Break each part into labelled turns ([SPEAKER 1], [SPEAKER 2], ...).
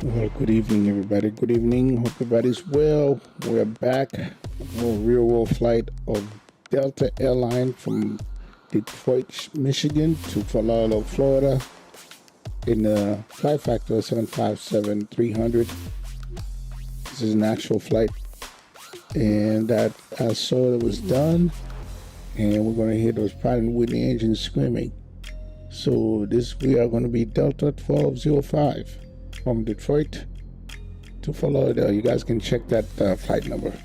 [SPEAKER 1] Well, good evening, everybody. Good evening. Hope everybody's well. We're back. A real world flight of Delta Airline from Detroit, Michigan to Fort Lauderdale, Florida in the flight factor 757-300. This is an actual flight, and that I saw it was done, and we're going to hear those Pratt & Whitney engines screaming. So we are going to be Delta 12.05 from Detroit to Fort Lauderdale. You guys can check that flight number.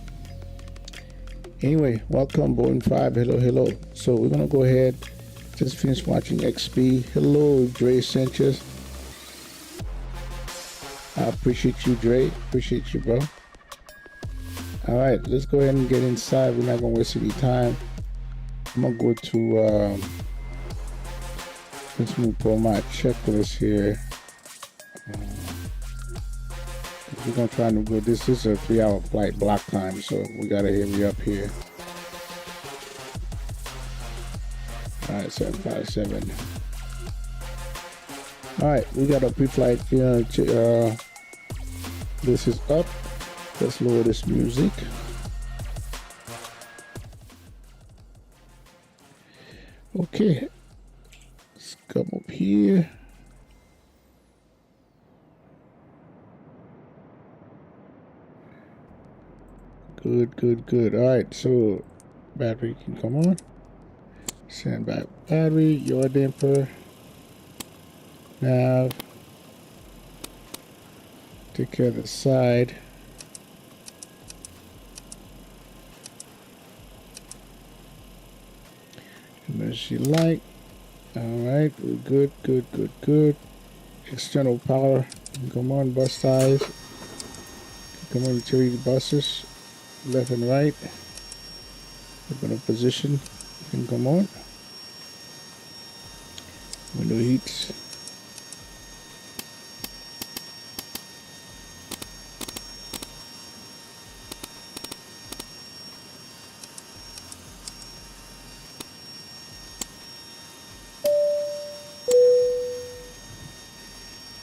[SPEAKER 1] Anyway, welcome, Boeing 5. Hello. So we're going to go ahead, just finish watching XP. Hello, Dre Sanchez. I appreciate you, Dre. Appreciate you, bro. All right, let's go ahead and get inside. We're not going to waste any time. I'm going to go to, let's move for my checklist here. We're going to try to go, this is a 3-hour flight block time, so we got to hurry up here. All right, 757. All right, we got a pre-flight, this is up. Let's lower this music. Okay, let's come up here. Good. All right, so battery can come on. Send back battery, yaw damper, nav. Take care of the side. Emergency light. All right, we're good. External power. Come on, bus size. Come on, utility buses. Left and right. We're going to position. Can come on. Window heats.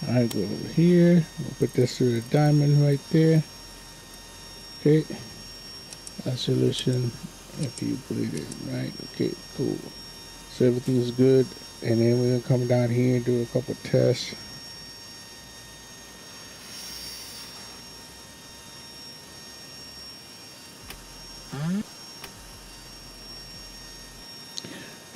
[SPEAKER 1] Alright, go over here. We'll put this through the diamond right there. Okay. Isolation, if you bleed it, right? Okay, cool. So everything is good. And then we're going to come down here and do a couple tests.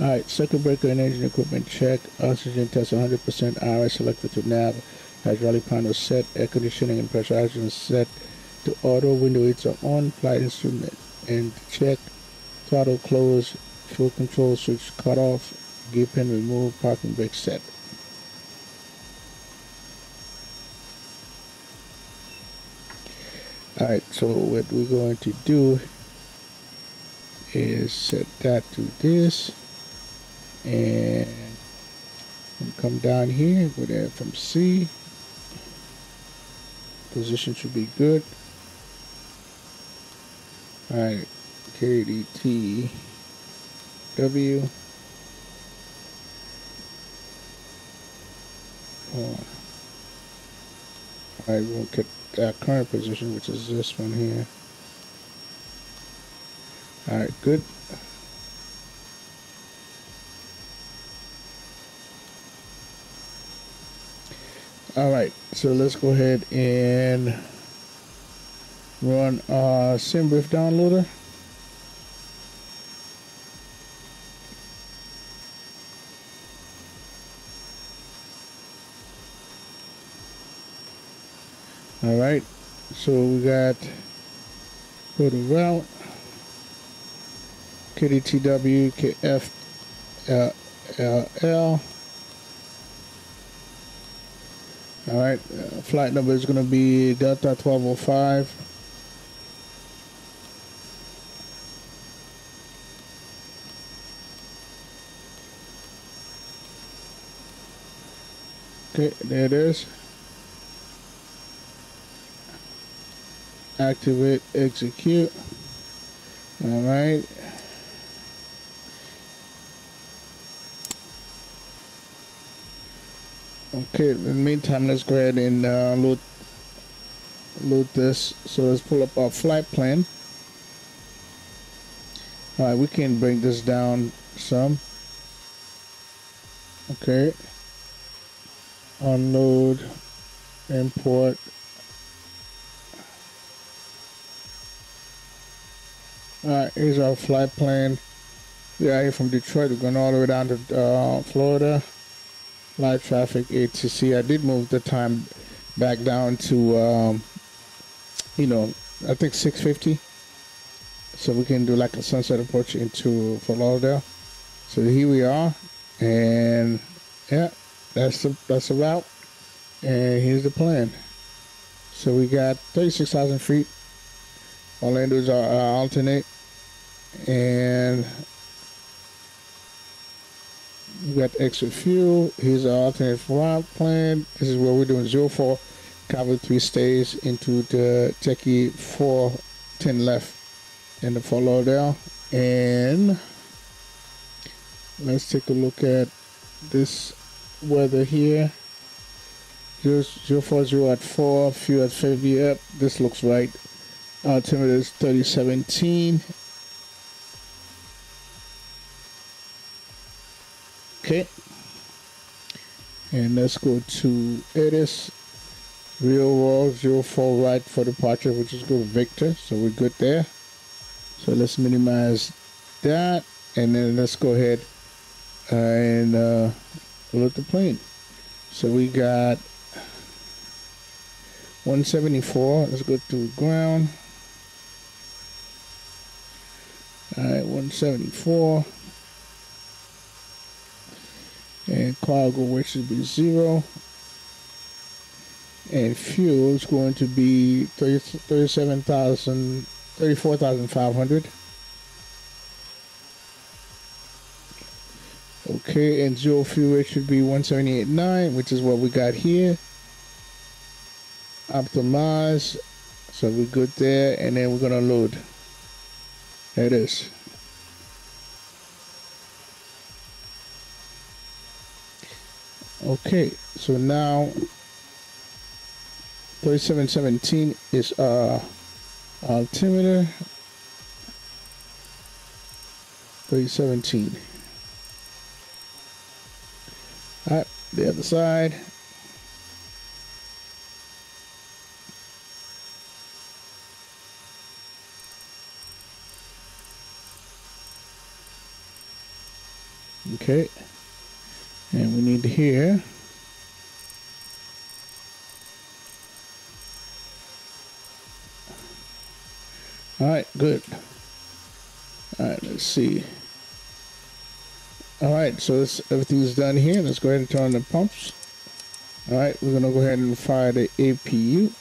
[SPEAKER 1] Alright, circuit breaker and engine equipment check. Oxygen test 100%. RS selected to nav. Hydraulic panel set. Air conditioning and pressurization set to auto. Window heats are on. Flight instrument and check. Throttle close. Fuel control switch cut off. Gear pin removed. Parking brake set. Alright, so what we're going to do is set that to this. And come down here, go to FMC. Position should be good. Alright, KDTW. Alright, we'll get that current position, which is this one here. Alright, good. Alright, so let's go ahead and run SimBrief downloader. Alright, so we got, go to route, KDTW, KFLL. Alright, flight number is going to be Delta 1205. Okay, there it is. Activate, execute. Alright. Okay, in the meantime, let's go ahead and load load this. So let's pull up our flight plan. All right, we can bring this down some. Okay. Unload, import. All right, here's our flight plan. We are here from Detroit. We're going all the way down to Florida. Live traffic ATC. I did move the time back down to, you know, I think 6:50. So we can do like a sunset approach into Fort Lauderdale. So here we are, and yeah, that's the route, and here's the plan. So we got 36,000 feet. All I do is alternate, and we got extra fuel. Here's our alternate route plan. This is where we're doing 04 Cavalry 3 stays into the Techie 410 left in the Fort Lauderdale. And let's take a look at this weather here. 040 at 4, fuel at 50. Yep, this looks right. Altimeter is 3017. Okay. And let's go to EDIS. Real world 04 right for departure, which is good Victor. So we're good there. So let's minimize that. And then let's go ahead and load the plane. So we got 174. Let's go to ground. All right, 174. And cargo, which should be 0. And fuel is going to be 34,500. Okay, and 0 fuel rate should be 178.9, which is what we got here. Optimize, so we're good there, and then we're gonna load. There it is. Okay, so now 3717 is altimeter. 3017. All right, the other side. Okay, and we need here. All right, good. All right, let's see. All right, so everything's done here. Let's go ahead and turn on the pumps. All right, we're gonna go ahead and fire the APU.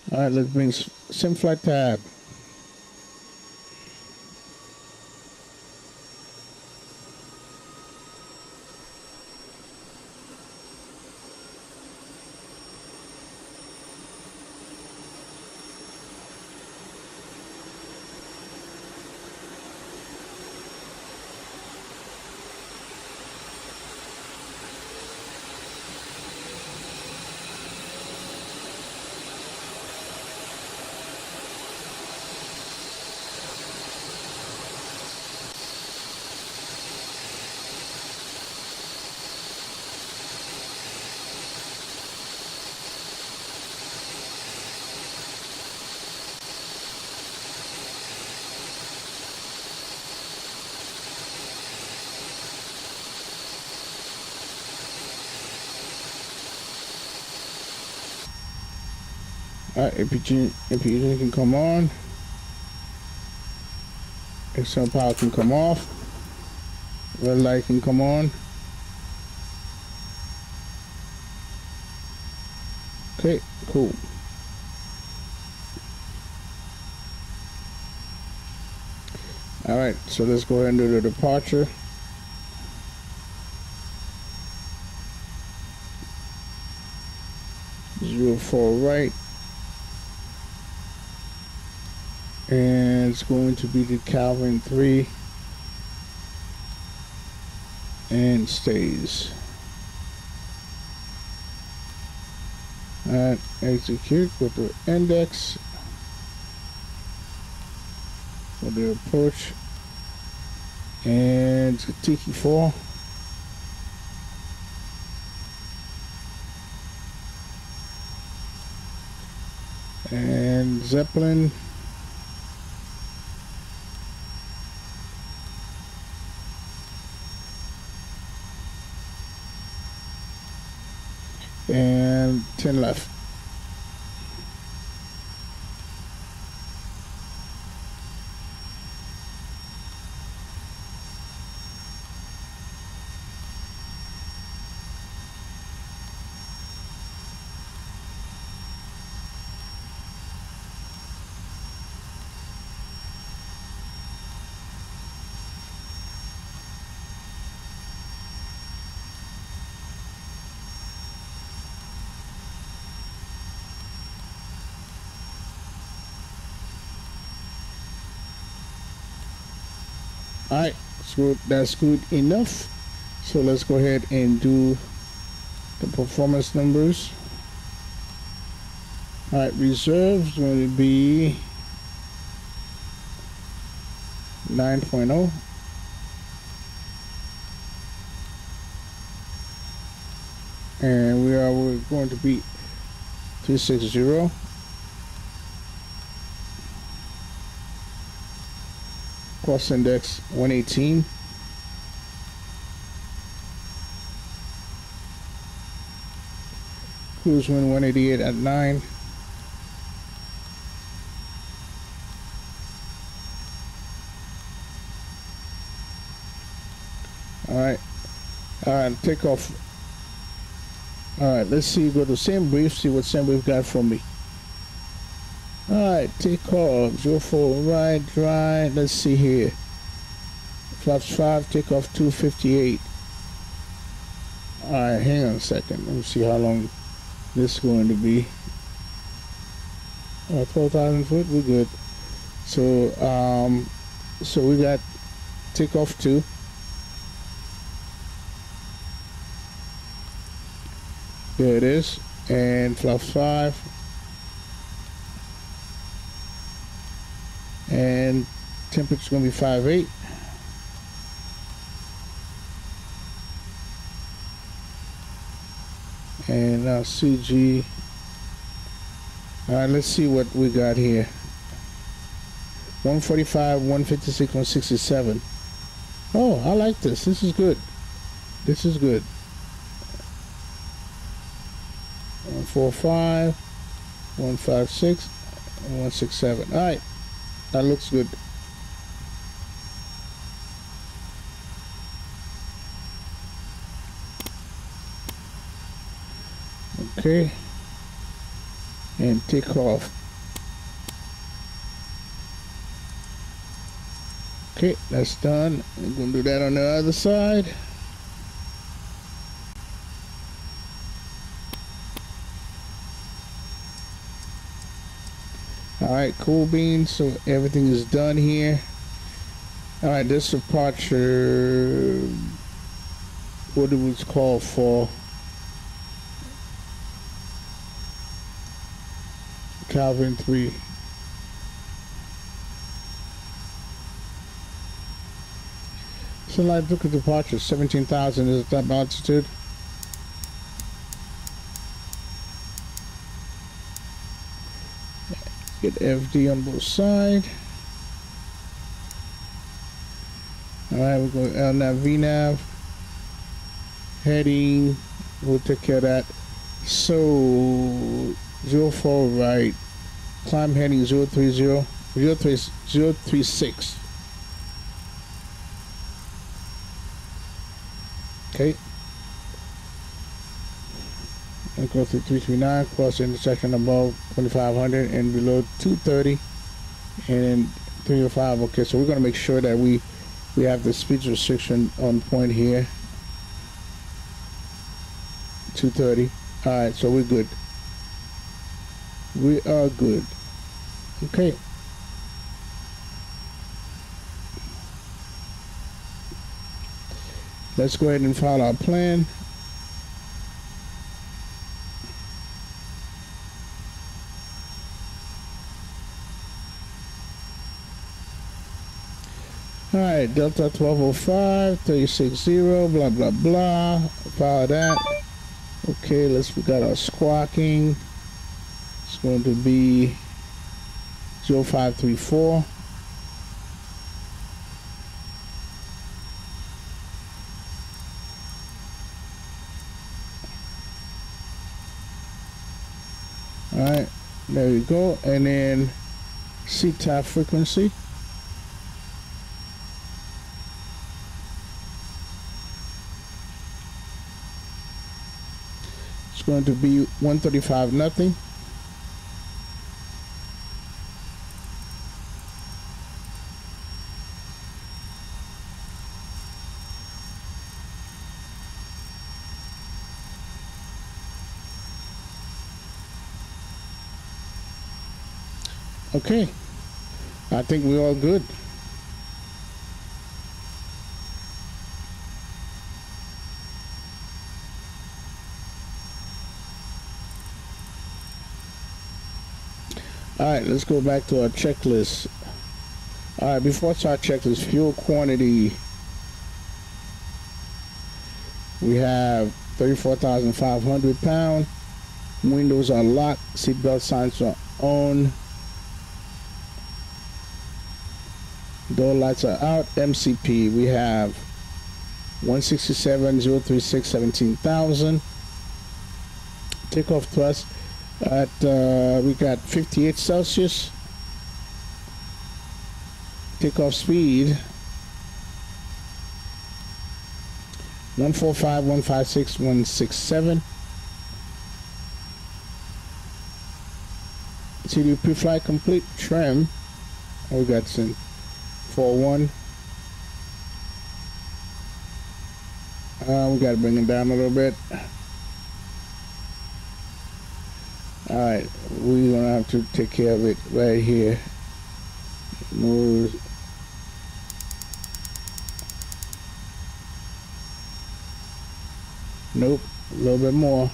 [SPEAKER 1] All right, let's bring sim flight tab. All right, APU can come on. External power can come off. Red light can come on. Okay, cool. All right, so let's go ahead and do the departure. 04 right, and it's going to be the Calvin 3 and stays. And execute with the index for the approach, and Tiki 4. And Zeppelin. And 10 left. Alright, so that's good enough. So let's go ahead and do the performance numbers. Alright, reserves going to be 9.0. And we're going to be 360. Cost index 118. Cruise wind 188 at 9. Alright, takeoff. Alright, let's see, go to same brief, see what same brief got from me. Alright, take off, 04 right, dry, let's see here. Flaps 5, take off 258. Alright, hang on a second, let me see how long this is going to be. 12,000 foot, we're good. So, so we got takeoff 2. There it is, and flaps 5. And temperature is going to be 5.8. And now CG. Alright, let's see what we got here. 145, 156, 167. Oh, I like this. This is good. This is good. 145, 156, and 167. Alright. That looks good. Okay. And take off. Okay, that's done. I'm going to do that on the other side. Alright, cool beans, so everything is done here. Alright, this departure, what it was called for, Calvin 3. So like, look at departure, 17,000 is the top altitude. Get FD on both sides. Alright, we're going LNAV, VNAV. Heading, we'll take care of that. So, 04 right. Climb heading 030, 036. Okay. And go through 339, cross the intersection above 2500 and below 230 and 305. Okay, so we're going to make sure that we have the speed restriction on point here. 230. Alright, so we're good. We are good. Okay. Let's go ahead and file our plan. All right, Delta 1205, 360, blah, blah, blah. File that. Okay, we got our squawking. It's going to be 0534. All right, there we go. And then CTAP frequency. It's going to be 135 nothing. Okay, I think we're all good. All right, let's go back to our checklist. All right, before I start checklist, fuel quantity. We have 34,500 pounds. Windows are locked. Seatbelt signs are on. Door lights are out. MCP, we have 167,036, 17,000. Takeoff thrust at, we got 58 Celsius. Takeoff speed, 145, 156, 167. CD pre-flight complete. Trim, we got some 41. We got to bring it down a little bit. All right, we're gonna have to take care of it right here. Move. Nope, a little bit more.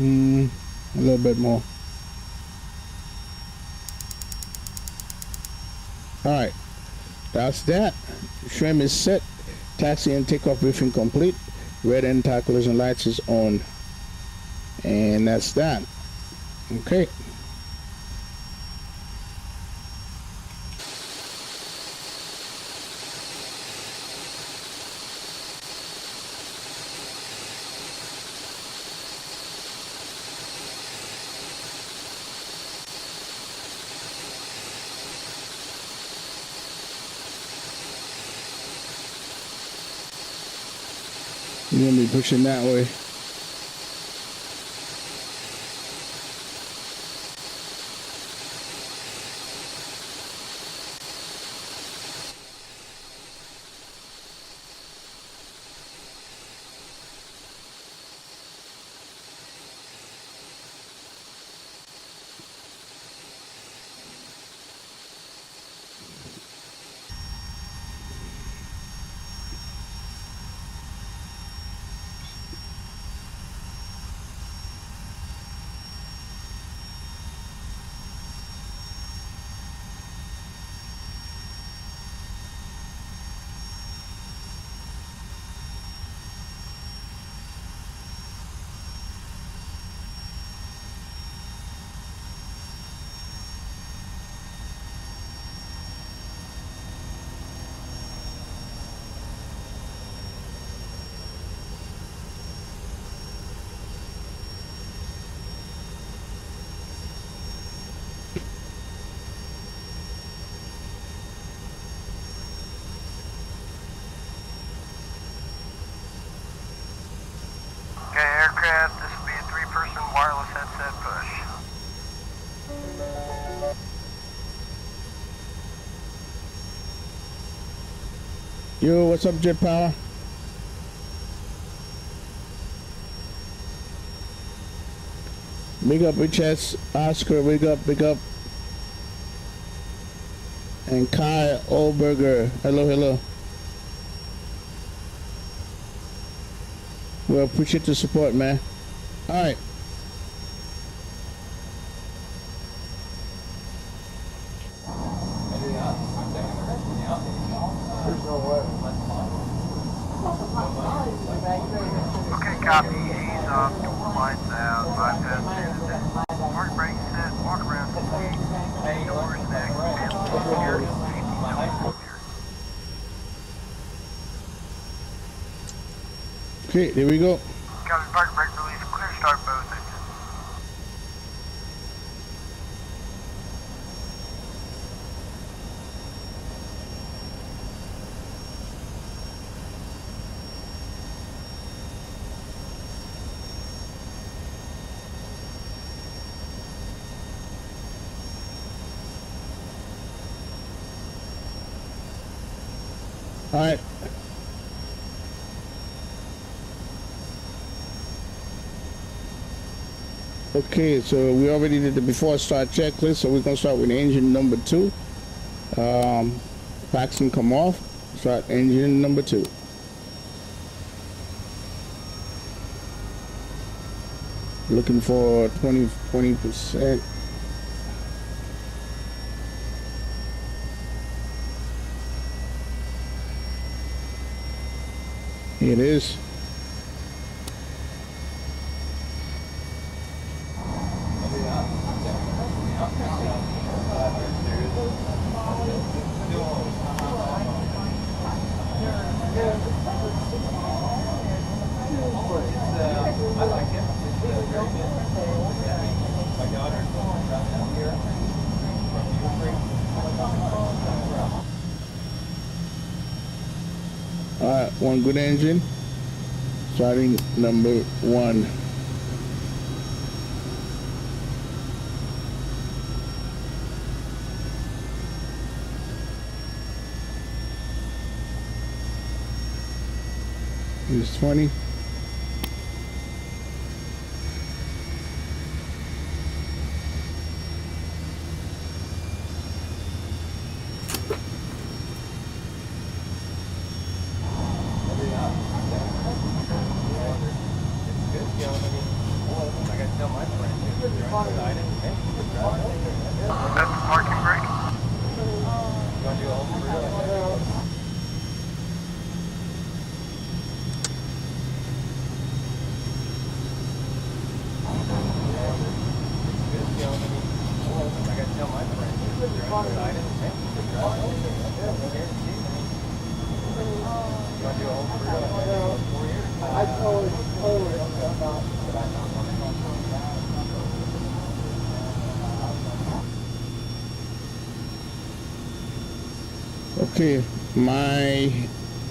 [SPEAKER 1] A little bit more. All right, that's that. Trim is set. Taxi and takeoff briefing complete. Red anti-collision lights is on. And that's that. Okay. You're gonna be pushing that way.
[SPEAKER 2] Okay, aircraft, this will be a 3-person wireless headset push.
[SPEAKER 1] Yo, what's up, Jet Power? Big up, Richess, Oscar, big up, big up. And Kai Olberger, hello, hello. We appreciate the support, man. All right.
[SPEAKER 2] Okay, copy. Ease up, door lights out, bypass candidate. Park brake set, walk around to the gate. Doors next, and security safety zone clear.
[SPEAKER 1] Okay, there we go.
[SPEAKER 2] Copy, park brake release, clear start both engines.
[SPEAKER 1] All right. Okay, so we already did the before start checklist, so we're gonna start with engine number 2. Vatsim come off. Start engine number 2. Looking for 20%. Here it is. Alright, one good engine. Starting number 1. Here's 20.
[SPEAKER 2] That's the parking brake.
[SPEAKER 1] Okay, my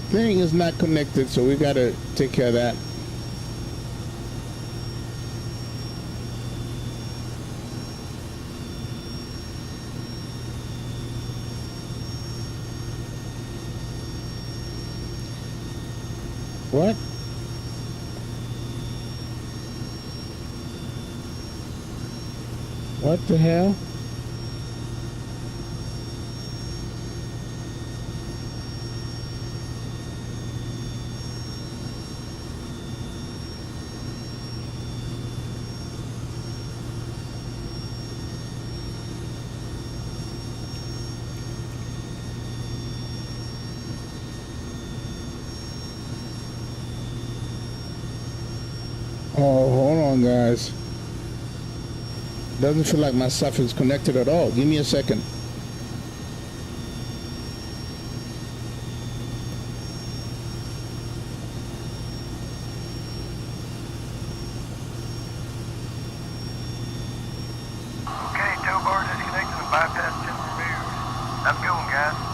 [SPEAKER 1] thing is not connected, so we gotta take care of that. What? What the hell? Oh, hold on, guys. Doesn't feel like my stuff is connected at all. Give me a second.
[SPEAKER 2] Okay, tow bar disconnected and bypass pin removed. Have a good one, guys.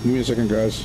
[SPEAKER 1] Give me a second, guys.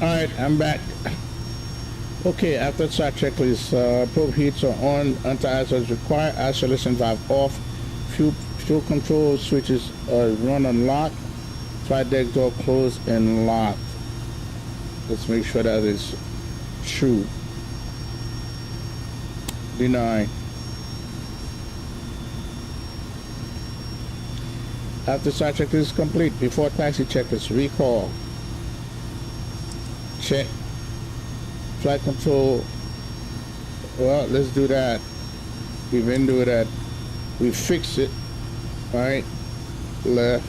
[SPEAKER 1] Alright, I'm back. Okay, after start checklist, probe heats are on, anti-ice is required, isolation valve off, fuel control switches run on lock, flight deck door closed and locked. Let's make sure that is true. Deny. After start checklist is complete, before taxi checklist, recall. Check. Flight control. Well, let's do that. We've been doing that. We fix it. Right. Left.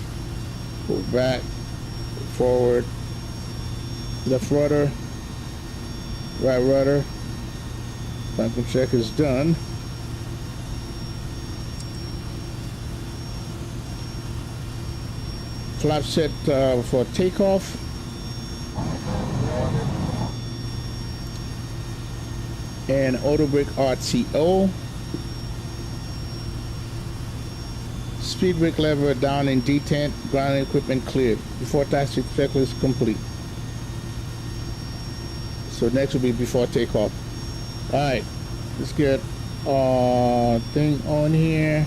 [SPEAKER 1] Go back. Forward. Left rudder. Right rudder. Bunker check is done. Flap set for takeoff. And auto brake RTO. Speed brake lever down in detent. Ground equipment cleared. Before taxi checklist complete. So next will be before takeoff. Alright, let's get thing on here.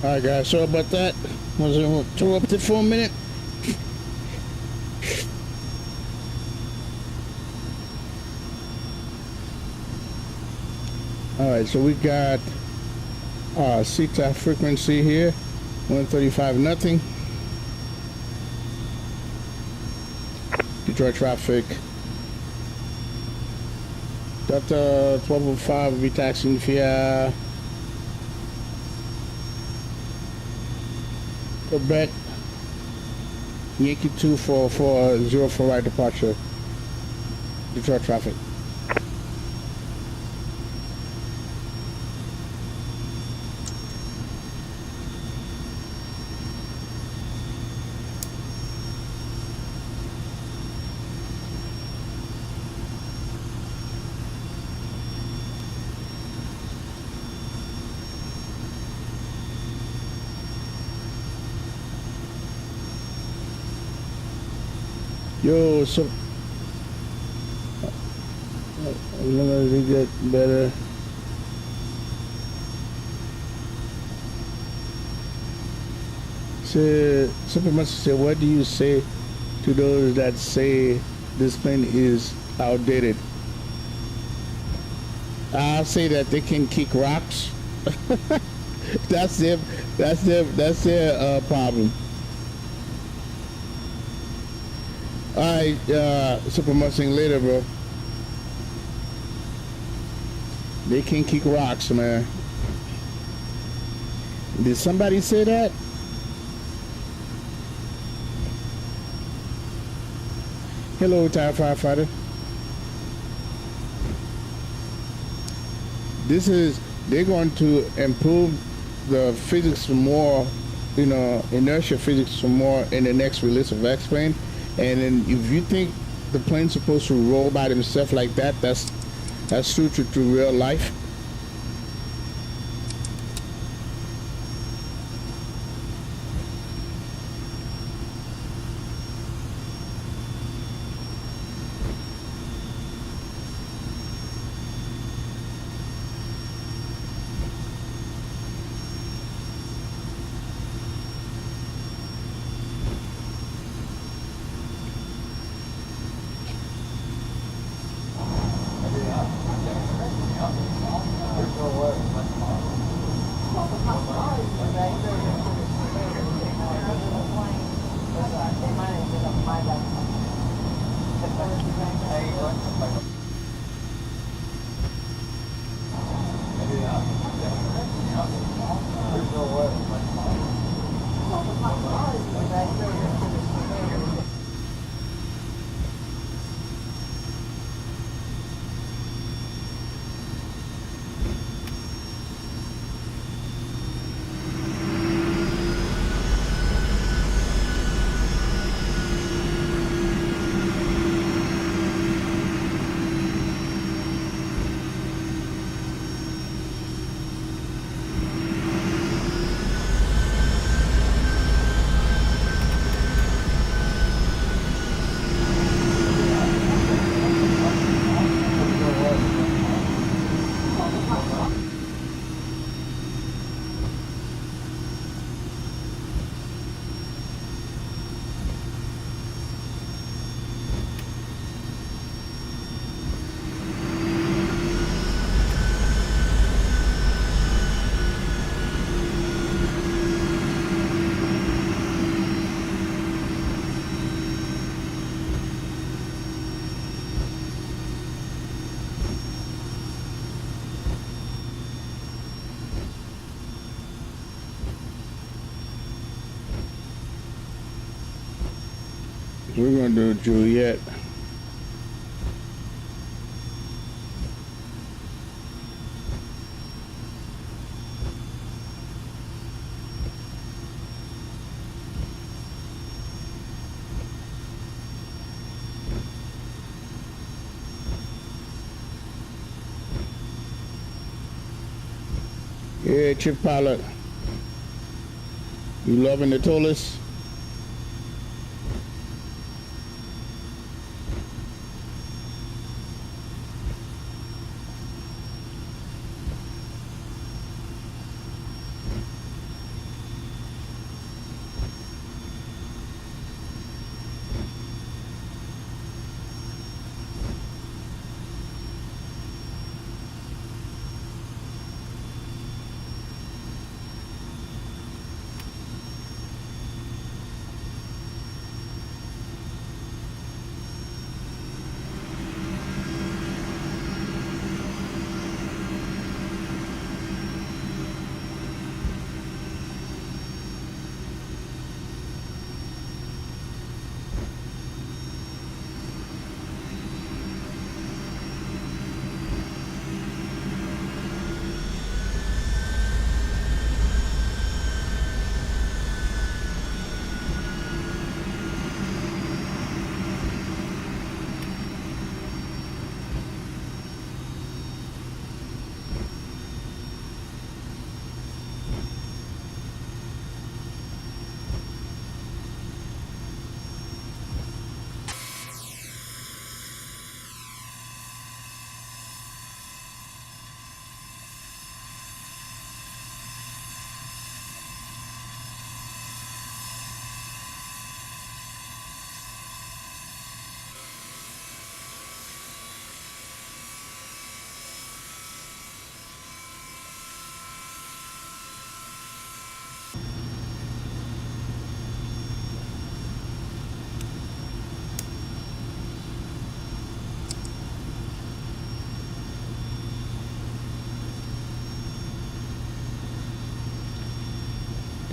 [SPEAKER 1] Alright guys, sorry about that. Was interrupted for a minute. Alright, so we got CTAP frequency here. 135 nothing. Detroit traffic. Delta 12.5 will be taxing via Quebec. Yankee 244 for right departure. Detroit traffic. Yo, so let me get better. So, Supermaster said, what do you say to those that say this plane is outdated? I'll say that they can kick rocks. That's their problem. Alright, Super Mustang later, bro. They can kick rocks, man. Did somebody say that? Hello, retired firefighter. They're going to improve the physics more, you know, inertia physics more in the next release of X-Plane. And then if you think the plane's supposed to roll by themselves like that, that's true to real life. We're going to do Juliet. Yeah, Chief Pilot. You loving the Tollus?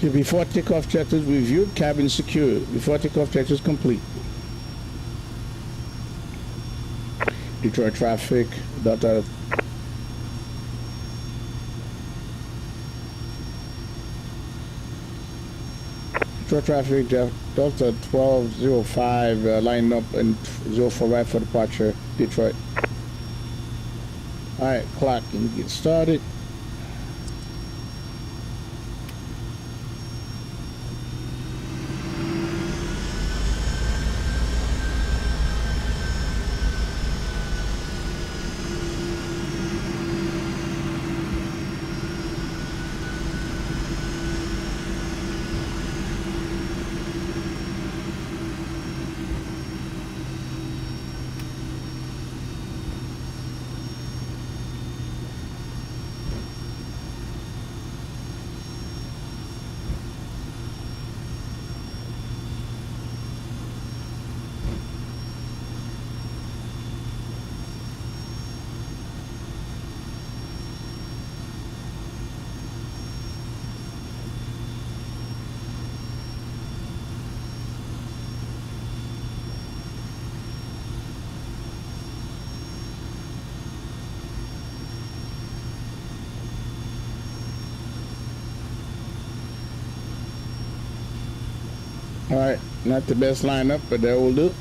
[SPEAKER 1] Okay, before takeoff checklist reviewed, cabin secure. Before takeoff checklist complete. Detroit traffic, Delta. Detroit traffic, Delta 1205, line up and 04 right for departure, Detroit. Alright, clock and get started. Alright, not the best lineup, but that will do.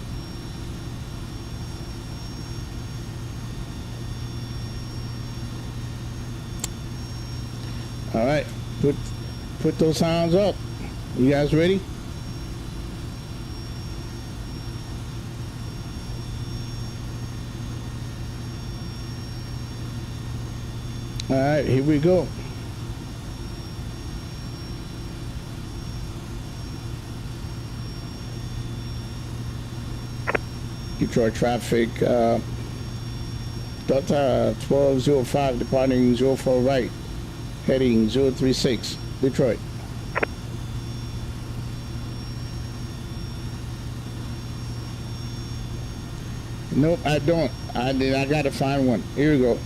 [SPEAKER 1] Alright, put those sounds up. You guys ready? Alright, here we go. Detroit traffic, Delta 1205 departing 04 right, heading 036, Detroit. Nope, I don't. I gotta find one. Here we go.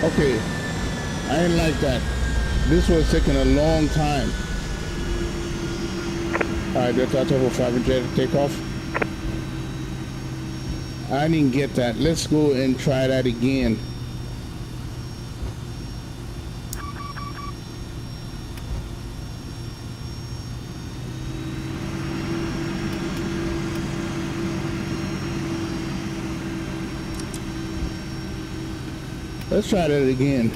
[SPEAKER 1] Okay, I didn't like that. This was taking a long time. Alright, Delta 1205 ready to take off. I didn't get that. Let's go and try that again. Let's try that again.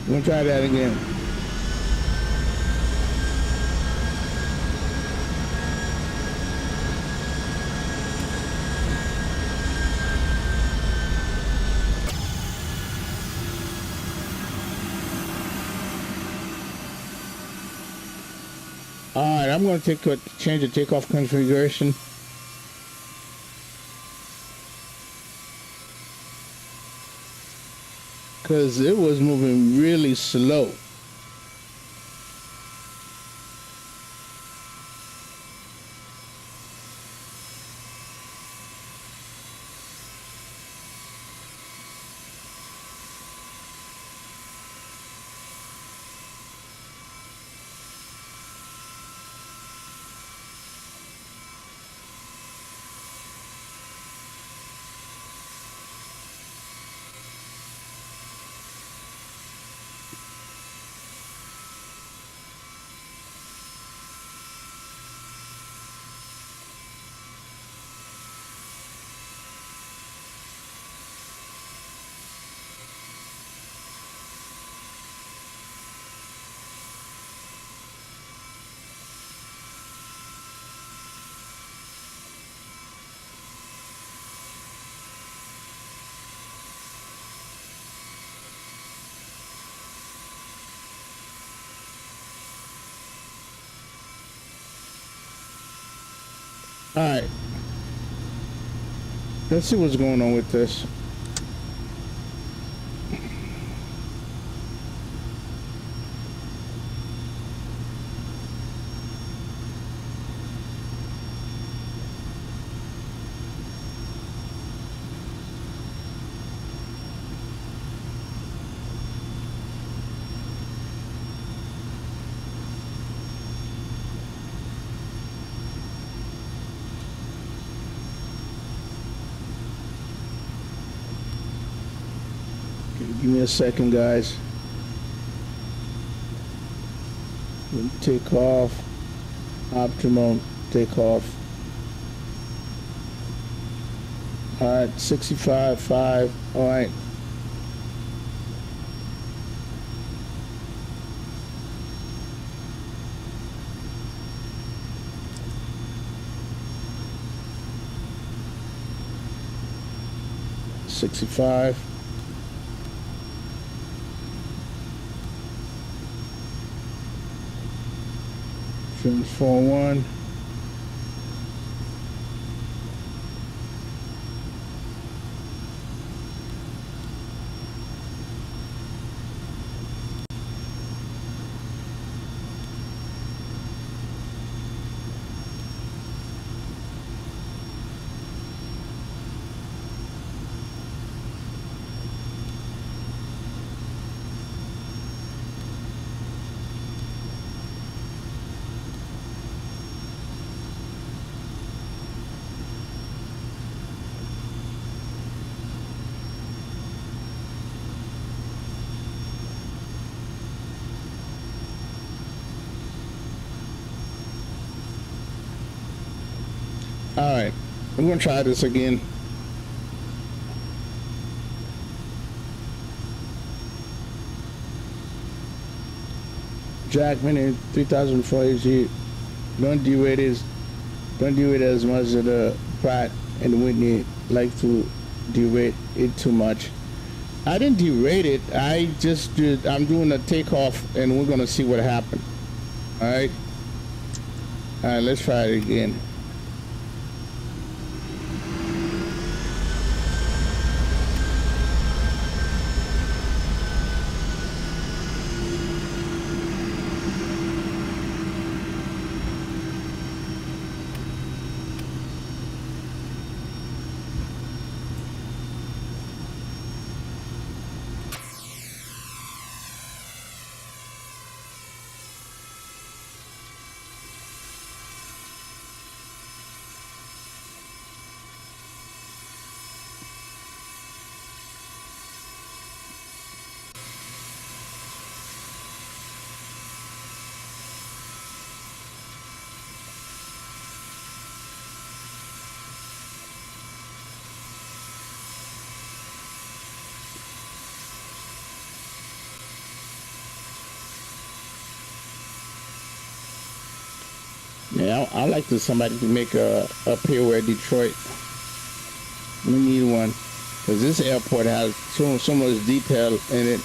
[SPEAKER 1] We'll try that again. Alright, I'm going to change the takeoff configuration. Because it was moving really slow. All right. Let's see what's going on with this. Give me a second, guys. Take off. Optimum. Take off. All right, 65.5. All right. $65. Trims 4-1. All right, I'm gonna try this again. Jack Mini 3004 AG. Don't do it as much as the Pratt and Whitney like to derate it too much. I didn't derate it. I'm doing a takeoff and we're gonna see what happened. All right. All right, let's try it again. Yeah, I like to somebody to make a up here where Detroit. We need one because this airport has so much detail in it.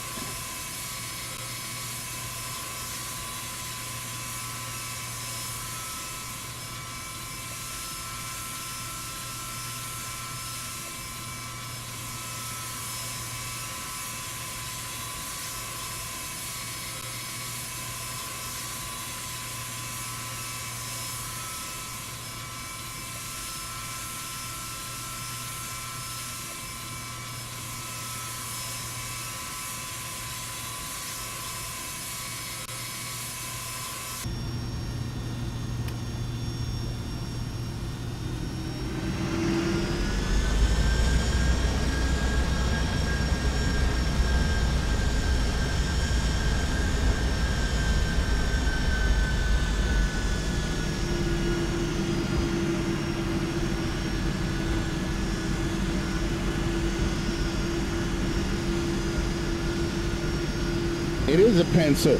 [SPEAKER 1] It is a pencil.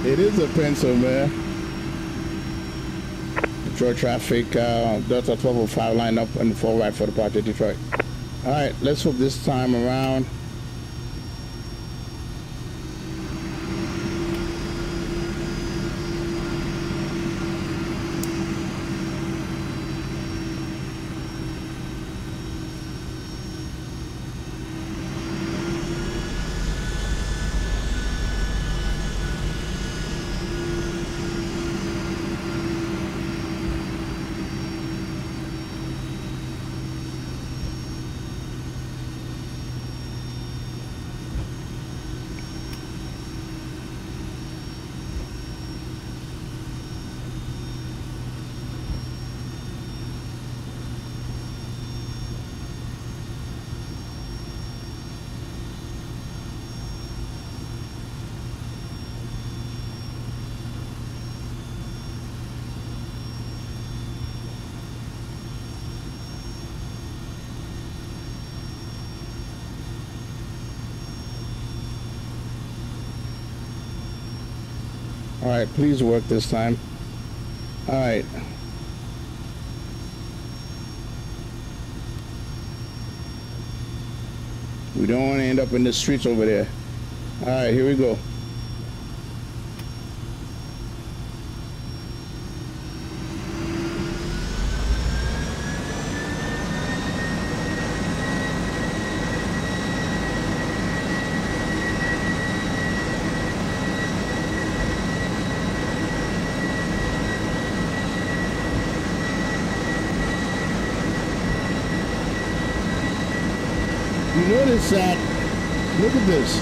[SPEAKER 1] It is a pencil, man. Detroit traffic, Delta 1205 line up and 4 right for departure Detroit. All right, let's hope this time around. All right, please work this time. All right. We don't want to end up in the streets over there. All right, here we go. You notice that, look at this.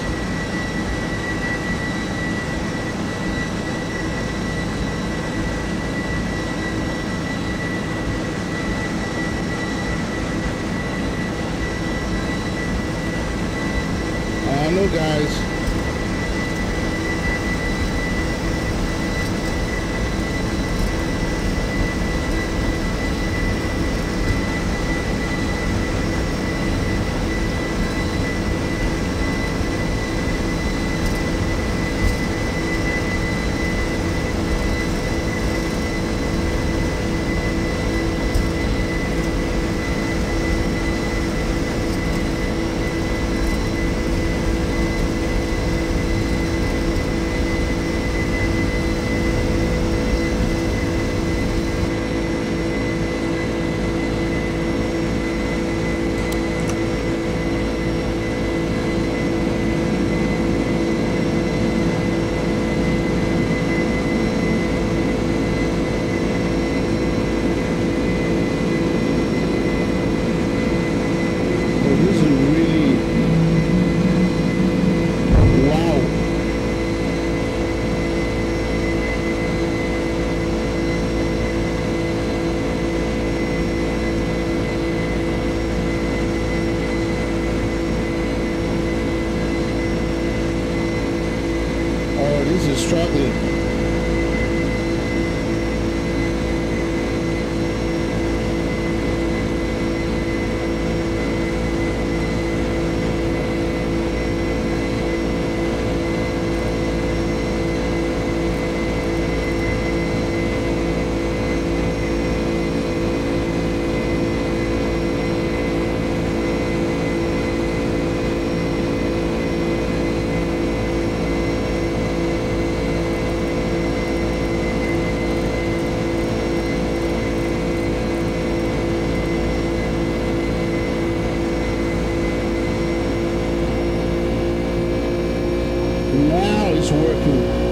[SPEAKER 1] I know, guys. This is struggling. Now it's working.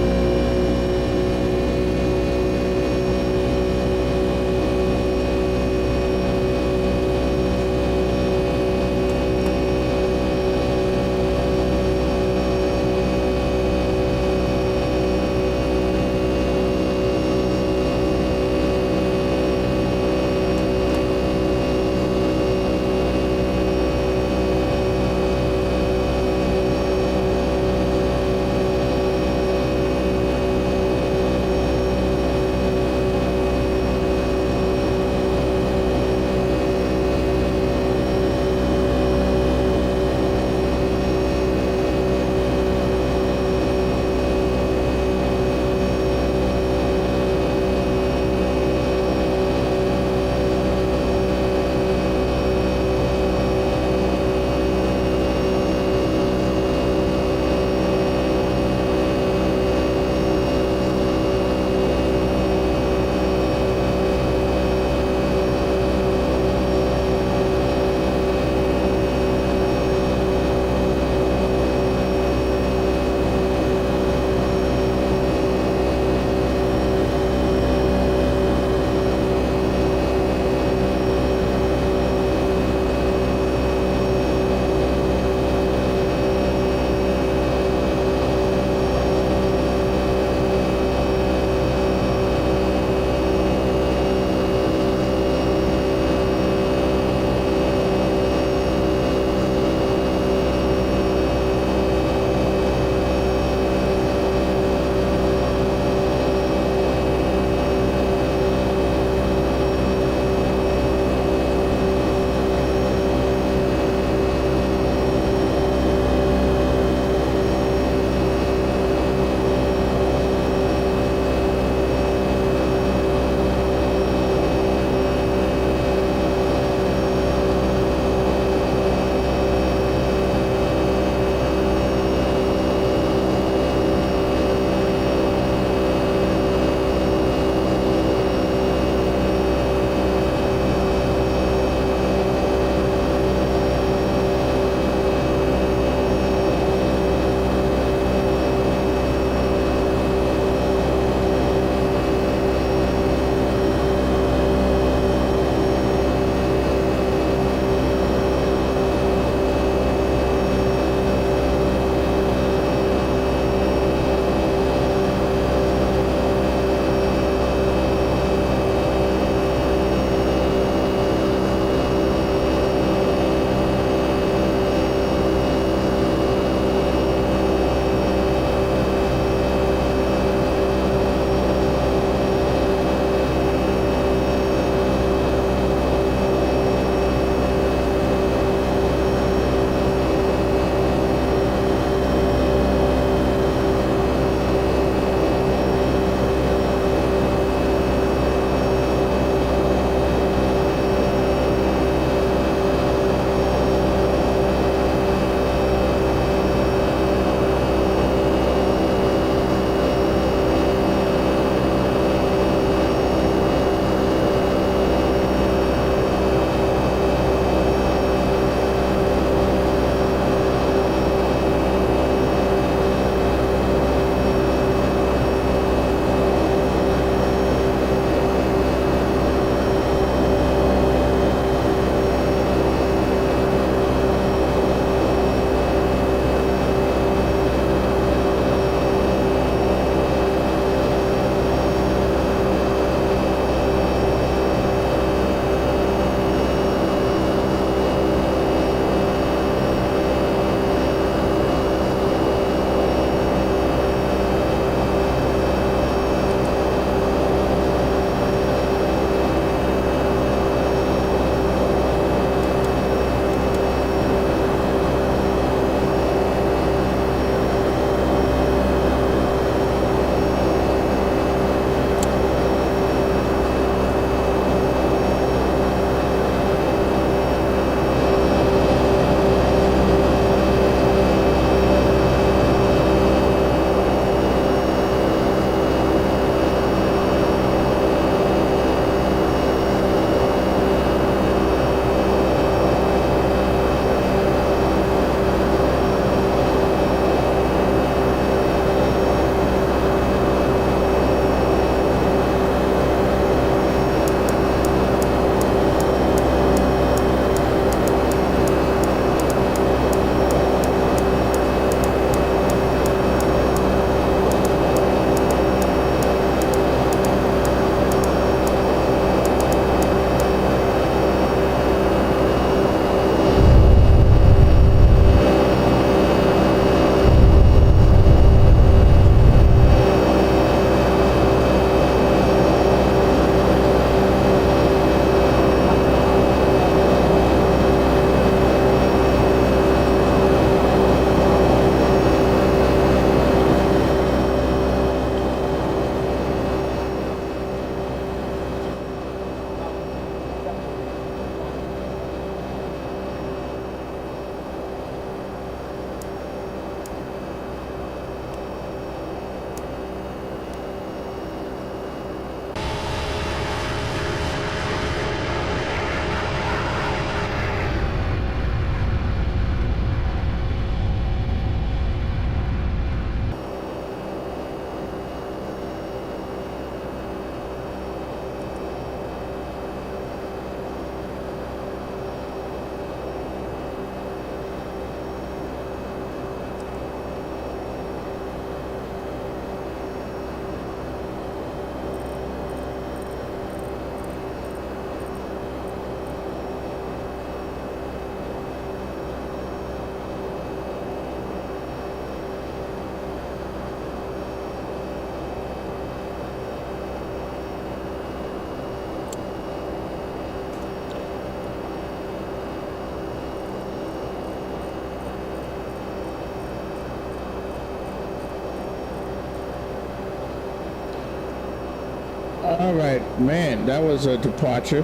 [SPEAKER 1] All right, man, that was a departure.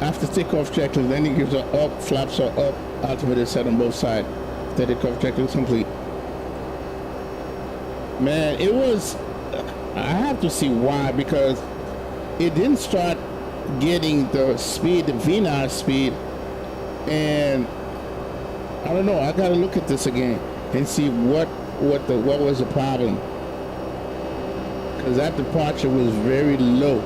[SPEAKER 1] After takeoff checklist, then he gives a up, flaps are up, altimeter set on both sides. The takeoff checklist complete. Man, it was, I have to see why, because it didn't start getting the speed, the V9 speed, and I don't know, I gotta look at this again and see what was the problem. Because that departure was very low.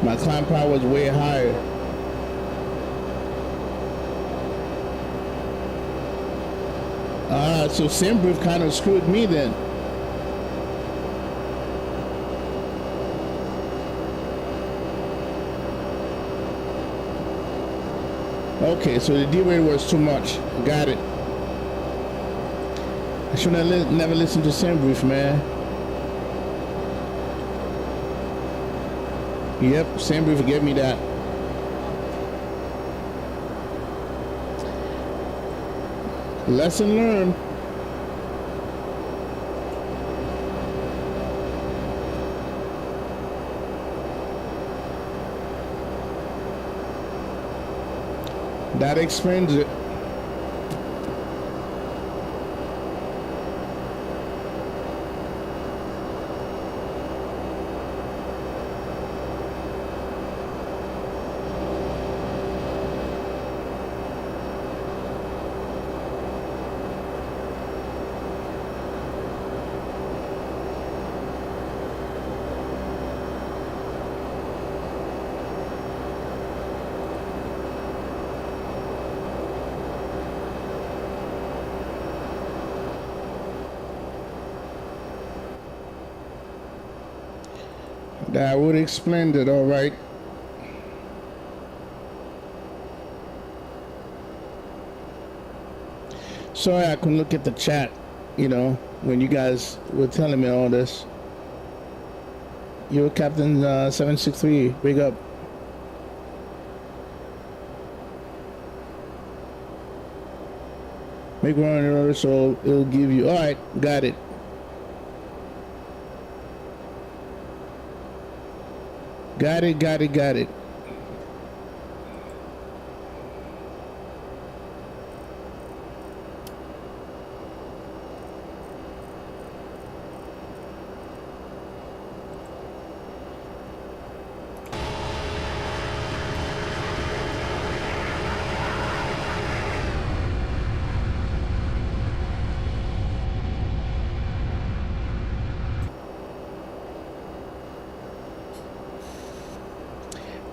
[SPEAKER 1] My climb power was way higher. So SimBrief kind of screwed me then. Okay, so the D-rate was too much. Got it. I should have never listened to SimBrief, man. Yep, SimBrief gave me that. Lesson learned. That explains it. That would explain it, all right. Sorry I couldn't look at the chat, you know, when you guys were telling me all this. You're Captain 763, big up. Make one in order so it'll give you, all right, got it. Got it, got it, got it.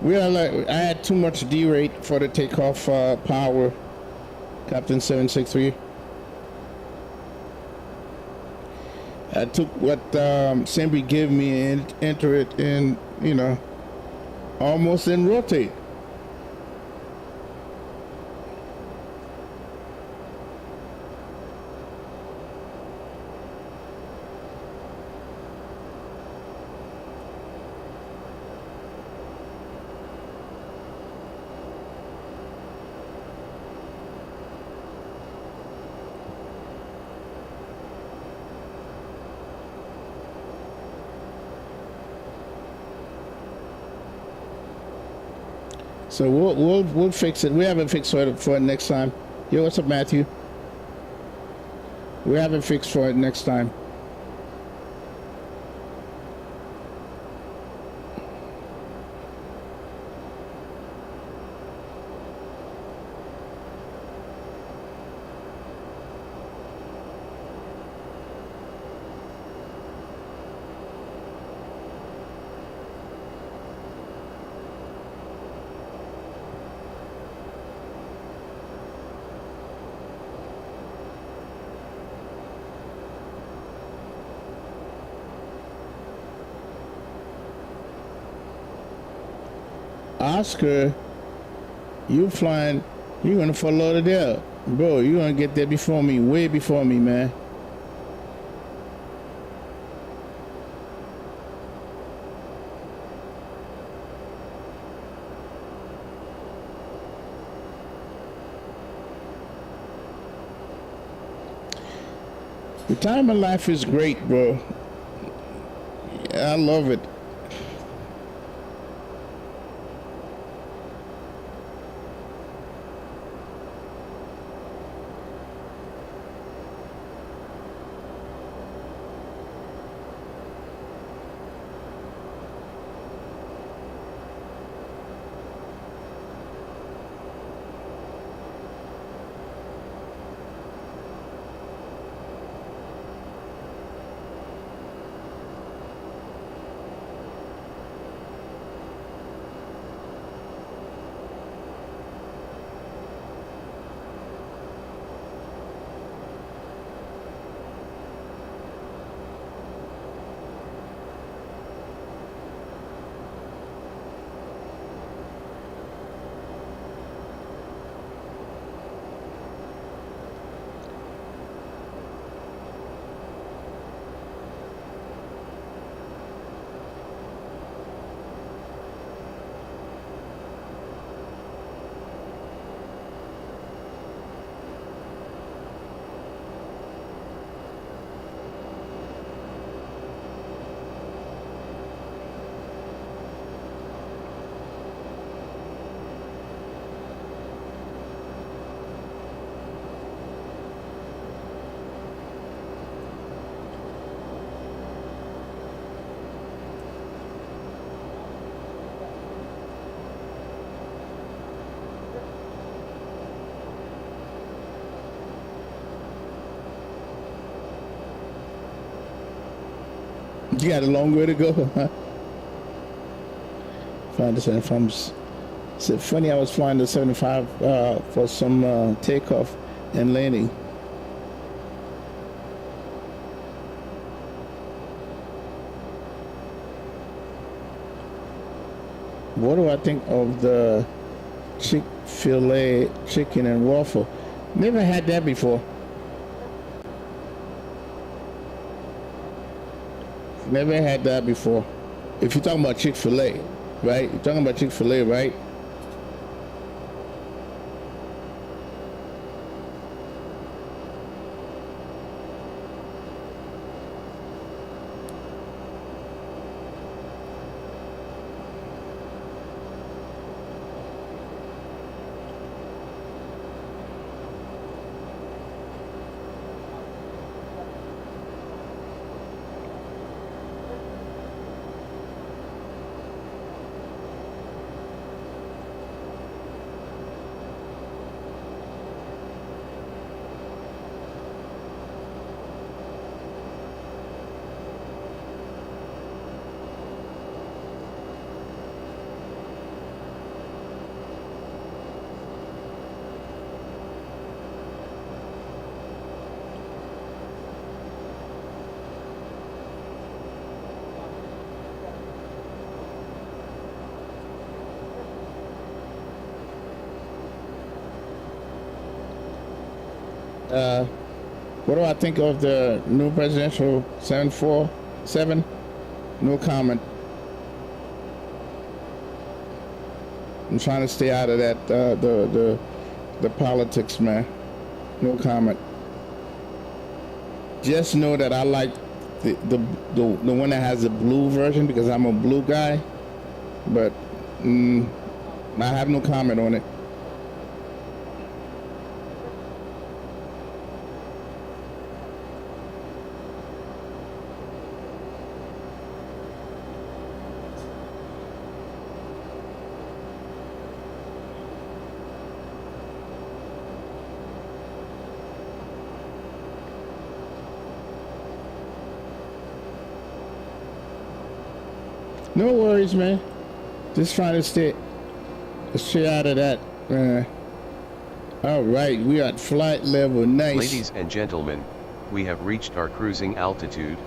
[SPEAKER 1] We are like, I had too much D-rate for the takeoff power, Captain 763. I took what Simbi gave me and enter it in, you know, almost in rotate. So we'll fix it. We haven't fixed for it next time. Yo, what's up, Matthew? We haven't fixed for it next time. Oscar, you flying, you're gonna fly Lauderdale. Bro, you're gonna get there before me, way before me, man. Retirement life is great, bro. I love it. You got a long way to go, huh? Flying the 75. It's funny, I was flying the 75 for some takeoff and landing. What do I think of the Chick-fil-A chicken and waffle? Never had that before. Never had that before. If you're talking about Chick-fil-A, right? You're talking about Chick-fil-A, right? What do I think of the new presidential 747? No comment. I'm trying to stay out of that the politics, man. No comment. Just know that I like the one that has the blue version because I'm a blue guy, but I have no comment on it. No worries, man. Just trying to stay out of that. All right, we are at flight level. Nice.
[SPEAKER 3] Ladies and gentlemen, we have reached our cruising altitude.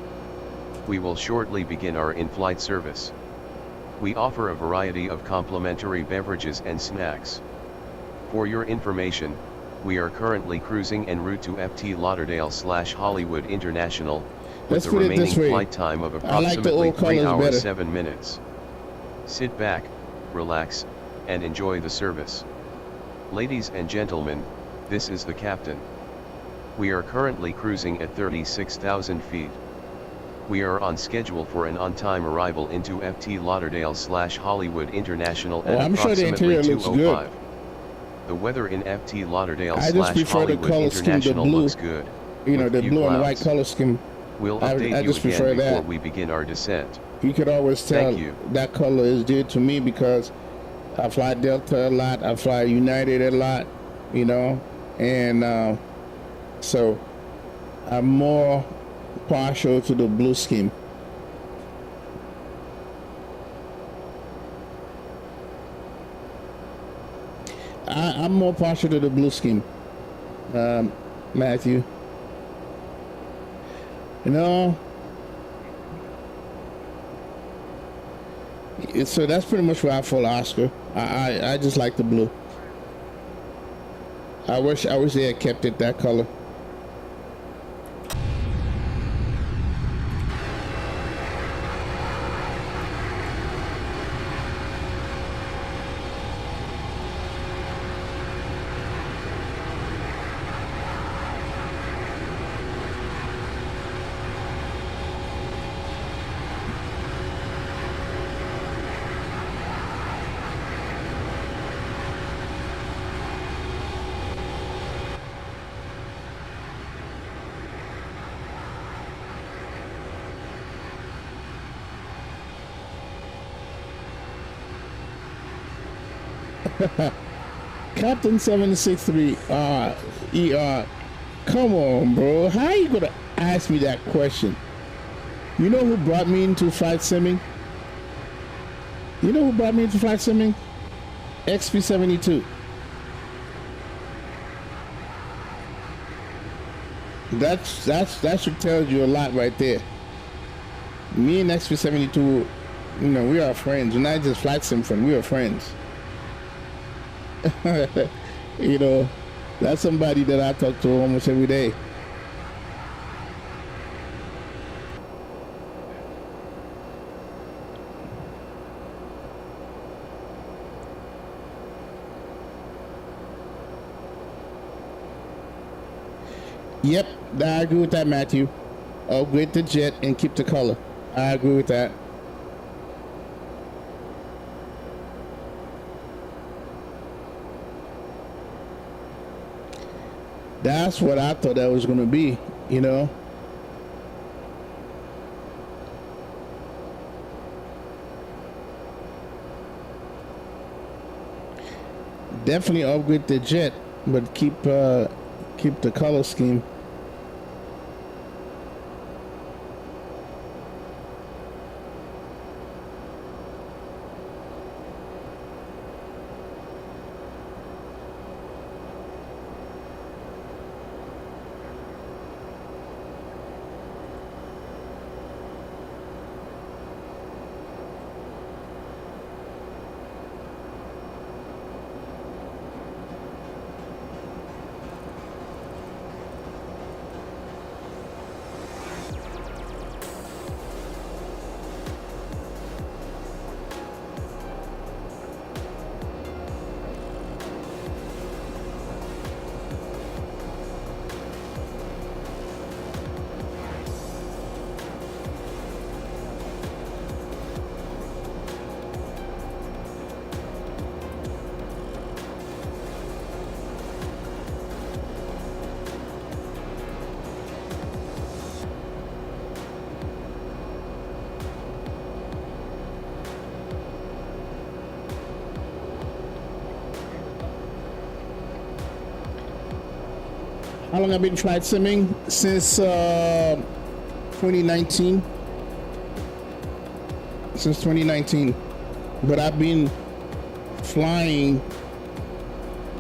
[SPEAKER 3] We will shortly begin our in-flight service. We offer a variety of complimentary beverages and snacks. For your information, we are currently cruising en route to FT Lauderdale/Hollywood International, with a remaining flight time of approximately 3 hours 7 minutes. Sit back, relax, and enjoy the service. Ladies and gentlemen, this is the captain. We are currently cruising at 36,000 feet. We are on schedule for an on-time arrival into FT Lauderdale/Hollywood International at
[SPEAKER 1] I'm sure the
[SPEAKER 3] approximately
[SPEAKER 1] interior looks good.
[SPEAKER 3] 2:05. The weather in FT
[SPEAKER 1] I just prefer the
[SPEAKER 3] Lauderdale/Hollywood
[SPEAKER 1] color scheme, the
[SPEAKER 3] International
[SPEAKER 1] blue.
[SPEAKER 3] looks good.
[SPEAKER 1] You know,
[SPEAKER 3] with
[SPEAKER 1] the
[SPEAKER 3] few
[SPEAKER 1] blue and white
[SPEAKER 3] clouds.
[SPEAKER 1] color scheme.
[SPEAKER 3] We'll
[SPEAKER 1] I
[SPEAKER 3] update you
[SPEAKER 1] just prefer
[SPEAKER 3] again before
[SPEAKER 1] that.
[SPEAKER 3] we begin our descent.
[SPEAKER 1] You could always tell
[SPEAKER 3] Thank you.
[SPEAKER 1] that color is dear to me because I fly Delta a lot, I fly United a lot, you know, and so I'm more partial to the blue scheme. I'm more partial to the blue scheme, Matthew. You know, so that's pretty much where I fall, Oscar. I just like the blue. I wish they had kept it that color. Captain 763 ER, come on, bro. How are you gonna ask me that question? You know who brought me into flight simming? You know who brought me into flight simming? XP72. That should tell you a lot right there. Me and XP72, you know, we are friends. We're not just flight sim friends, we are friends. You know, that's somebody that I talk to almost every day. Yep, I agree with that, Matthew. Upgrade the jet and keep the color. I agree with that. That's what I thought that was going to be, you know. Definitely upgrade the jet, but keep the color scheme. How long I've been flight simming? Since 2019. Since 2019. But I've been flying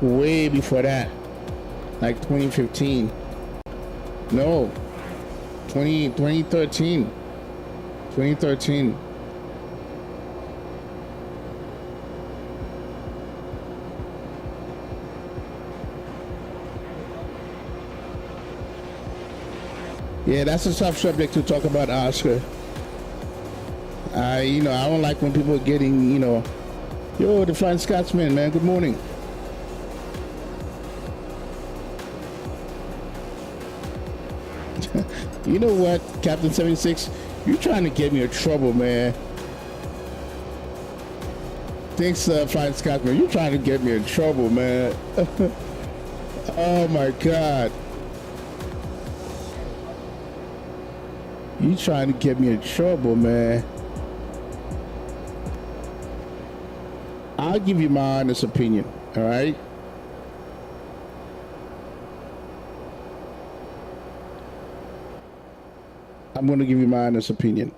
[SPEAKER 1] way before that. Like 2015. No. 2013. 2013. Yeah, that's a tough subject to talk about, Oscar. I don't like when people are getting, yo, the Flying Scotsman, man, good morning. You know what, Captain 76? You're trying to get me in trouble, man. Thanks, Flying Scotsman. You're trying to get me in trouble, man. Oh my God. You trying to get me in trouble, man. I'll give you my honest opinion, all right? I'm going to give you my honest opinion.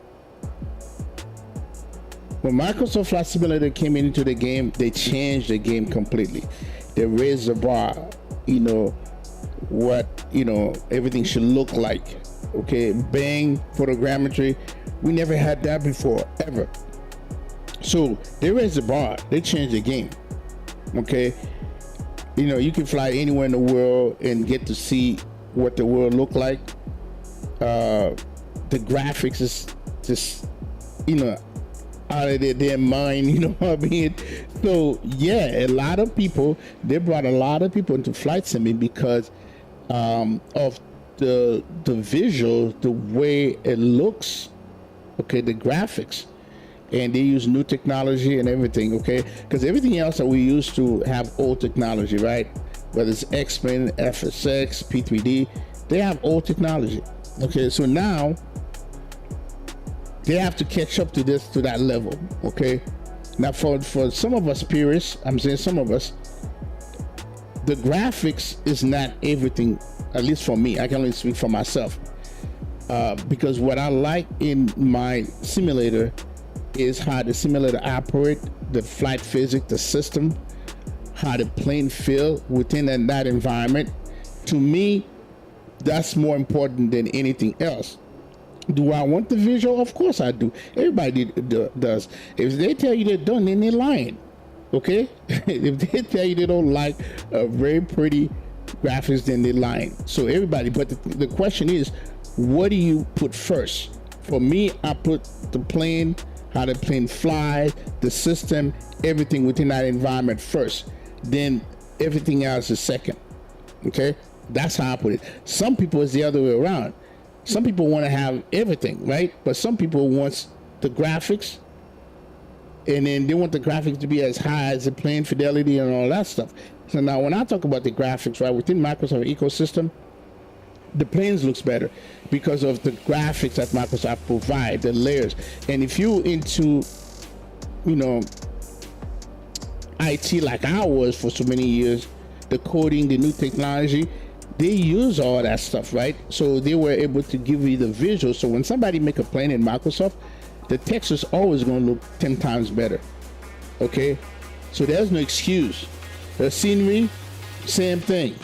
[SPEAKER 1] When Microsoft Flight Simulator came into the game, they changed the game completely. They raised the bar, you know, what, you know, everything should look like. Okay, bang, photogrammetry. We never had that before, ever. So they raised the bar, they changed the game. Okay, you know, you can fly anywhere in the world and get to see what the world look like. The graphics is just, you know, out of their mind, you know what I mean? So yeah, a lot of people, they brought a lot of people into flight simming because of the visual, the way it looks, okay, the graphics, and they use new technology and everything, okay? Because everything else that we used to have old technology, right? Whether it's X-Men, FSX, P3D, they have old technology, okay? So now they have to catch up to that level, okay? Now for some of us purists, I'm saying some of us, the graphics is not everything. At least for me, I can only speak for myself. Because what I like in my simulator is how the simulator operate, the flight physics, the system, how the plane feel within that environment. To me, that's more important than anything else. Do I want the visual? Of course I do. Everybody does. If they tell you they're done, then they're lying. Okay? If they tell you they don't like a very pretty graphics, then they're lying. So everybody, but the question is, what do you put first? For me, I put the plane, how the plane flies, the system, everything within that environment first. Then everything else is second. Okay? That's how I put it. Some people, it's the other way around. Some people want to have everything, right? But some people want the graphics, and then they want the graphics to be as high as the plane fidelity and all that stuff. So now when I talk about the graphics, right, within Microsoft ecosystem, the planes looks better because of the graphics that Microsoft provide, the layers. And if you into, you know, IT like I was for so many years, the coding, the new technology, they use all that stuff, right? So they were able to give you the visual. So when somebody make a plane in Microsoft, the text is always going to look 10 times better. Okay, so there's no excuse. The scenery, same thing.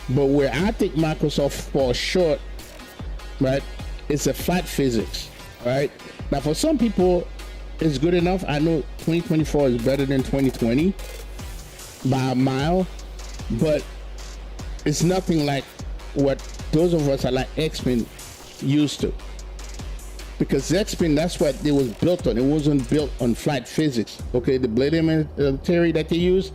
[SPEAKER 1] But where I think Microsoft falls short, right, it's the flight physics, right? Now for some people, it's good enough. I know 2024 is better than 2020 by a mile, but it's nothing like what those of us are like X-Men used to. Because X-Men, that's what it was built on. It wasn't built on flight physics. Okay, the blade military that they use,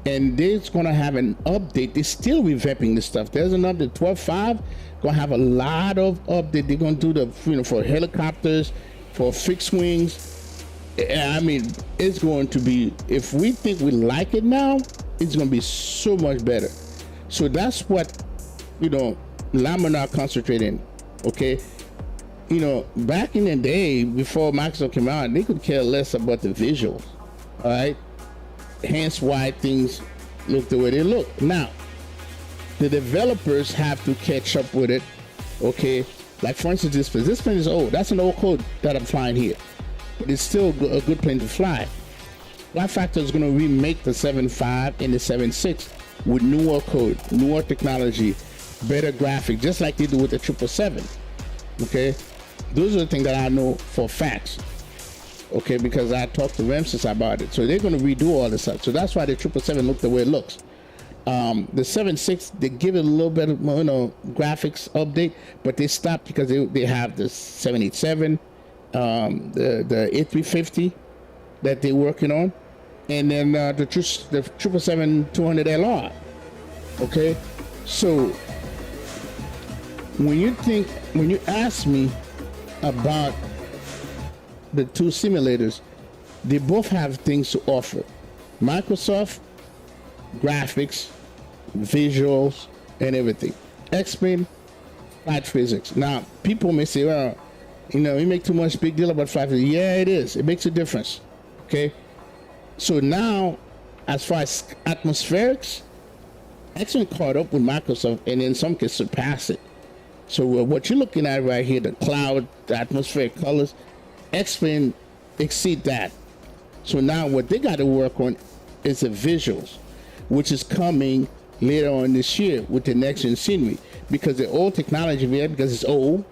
[SPEAKER 1] and they're gonna have an update. They're still revamping this stuff. There's an update 12.5, gonna have a lot of update. They're gonna do the, you know, for helicopters, for fixed wings. I mean, it's going to be, if we think we like it now, it's gonna be so much better. So that's what, you know, Laminar concentrating, okay? You know, back in the day, before Microsoft came out, they could care less about the visuals, all right? Hence why things look the way they look. Now, the developers have to catch up with it, okay? Like for instance, this plane is old. That's an old code that I'm flying here, but it's still a good plane to fly. Flight Factor is gonna remake the 7.5 and the 7.6 with newer code, newer technology, better graphic, just like they do with the 777, okay? Those are the things that I know for facts, okay, because I talked to Ramses about it. So they're going to redo all this stuff. So that's why the 777 look the way it looks. The 7.6, they give it a little bit of, you know, graphics update, but they stopped because they have the 787, the A350 that they're working on, and then the 777-300 LR. Okay, so when you ask me about the two simulators, they both have things to offer. Microsoft, graphics, visuals, and everything. X-Men, flight physics. Now, people may say, well, you know, you make too much big deal about flight physics. Yeah, it is. It makes a difference. Okay? So now, as far as atmospherics, X-Men caught up with Microsoft and in some cases surpass it. So what you're looking at right here, the cloud, the atmospheric colors, X-Men exceed that. So now what they got to work on is the visuals, which is coming later on this year with the next gen scenery, because the old technology there, because it's old.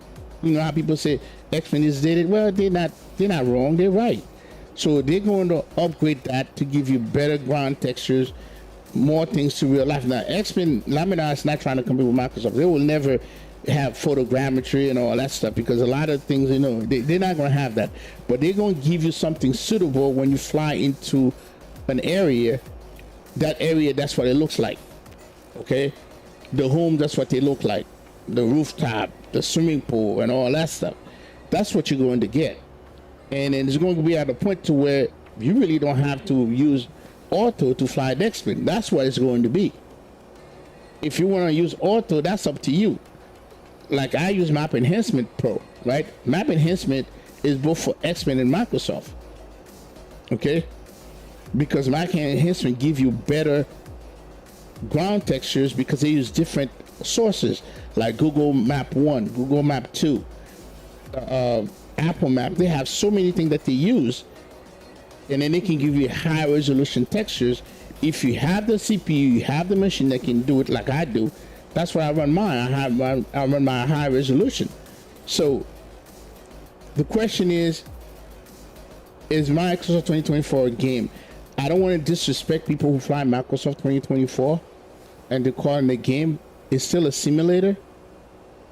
[SPEAKER 1] You know how people say X-Men is dated? Well, they're not wrong, they're right. So they're going to upgrade that to give you better ground textures, more things to real life. Now, X-Men Laminar is not trying to compete with Microsoft. They will never have photogrammetry and all that stuff, because a lot of things, you know, they're not going to have that. But they're going to give you something suitable when you fly into an area. That area, that's what it looks like. Okay? The home, that's what they look like. The rooftop, the swimming pool, and all that stuff. That's what you're going to get. And then it's going to be at a point to where you really don't have to use auto to fly the X-Men. That's what it's going to be. If you want to use auto, that's up to you. Like I use Map Enhancement Pro, right? Map Enhancement is both for X-Men and Microsoft. Okay? Because Map Enhancement give you better ground textures because they use different sources like Google Map 1, Google Map 2, Apple Map. They have so many things that they use, and then they can give you high resolution textures. If you have the CPU, you have the machine that can do it like I do. That's why I run mine. I run my high resolution. So the question is Microsoft 2024 a game? I don't want to disrespect people who fly Microsoft 2024 and they call it a game. It's still a simulator,